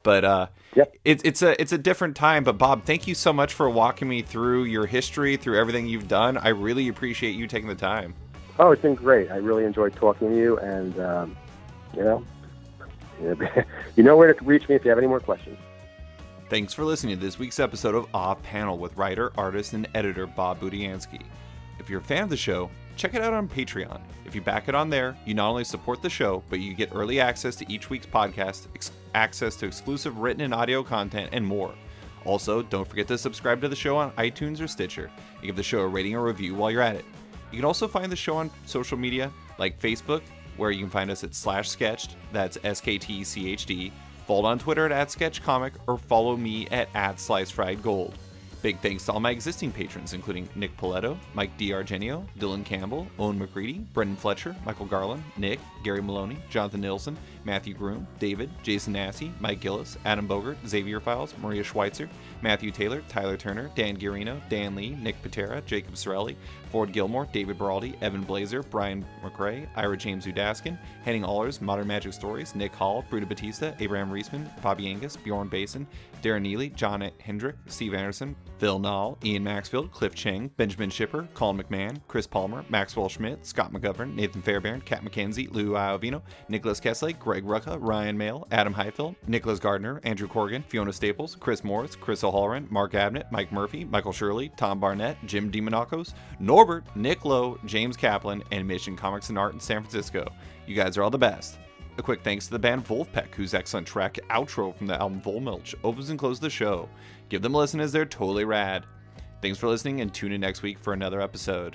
But Yep. it's a different time. But Bob, thank you so much for walking me through your history, through everything you've done. I really appreciate you taking the time. Oh, it's been great. I really enjoyed talking to you, and you know where to reach me if you have any more questions. Thanks for listening to this week's episode of Off Panel with writer, artist, and editor Bob Budiansky. If you're a fan of the show, check it out on Patreon. If you back it on there, you not only support the show, but you get early access to each week's podcast, access to exclusive written and audio content, and more. Also, don't forget to subscribe to the show on iTunes or Stitcher and give the show a rating or review while you're at it. You can also find the show on social media like Facebook, where you can find us at /sketched, that's SKTCHD, follow on Twitter at @sketchcomic, or follow me at @slicefriedgold. Big thanks to all my existing patrons, including Nick Poletto, Mike DiArgenio, Dylan Campbell, Owen McCready, Brendan Fletcher, Michael Garland, Nick, Gary Maloney, Jonathan Nilsson, Matthew Groom, David, Jason Massey, Mike Gillis, Adam Bogert, Xavier Files, Maria Schweitzer, Matthew Taylor, Tyler Turner, Dan Guarino, Dan Lee, Nick Patera, Jacob Sorelli, Ford Gilmore, David Baraldi, Evan Blazer, Brian McRae, Ira James Udaskin, Henning Allers, Modern Magic Stories, Nick Hall, Bruda Batista, Abraham Reisman, Bobby Angus, Bjorn Basin, Darren Neely, John Hendrick, Steve Anderson, Phil Nall, Ian Maxfield, Cliff Chang, Benjamin Shipper, Colin McMahon, Chris Palmer, Maxwell Schmidt, Scott McGovern, Nathan Fairbairn, Kat McKenzie, Lou Iovino, Nicholas Kessley, Greg Rucka, Ryan Mail, Adam Heifeld, Nicholas Gardner, Andrew Corrigan, Fiona Staples, Chris Morris, Chris O'Halloran, Mark Abnett, Mike Murphy, Michael Shirley, Tom Barnett, Jim DiMonacos, Norbert, Nick Lowe, James Kaplan, and Mission Comics and Art in San Francisco. You guys are all the best. A quick thanks to the band Wolfpack, whose excellent track outro from the album Volmilch opens and closes the show. Give them a listen as they're totally rad. Thanks for listening, and tune in next week for another episode.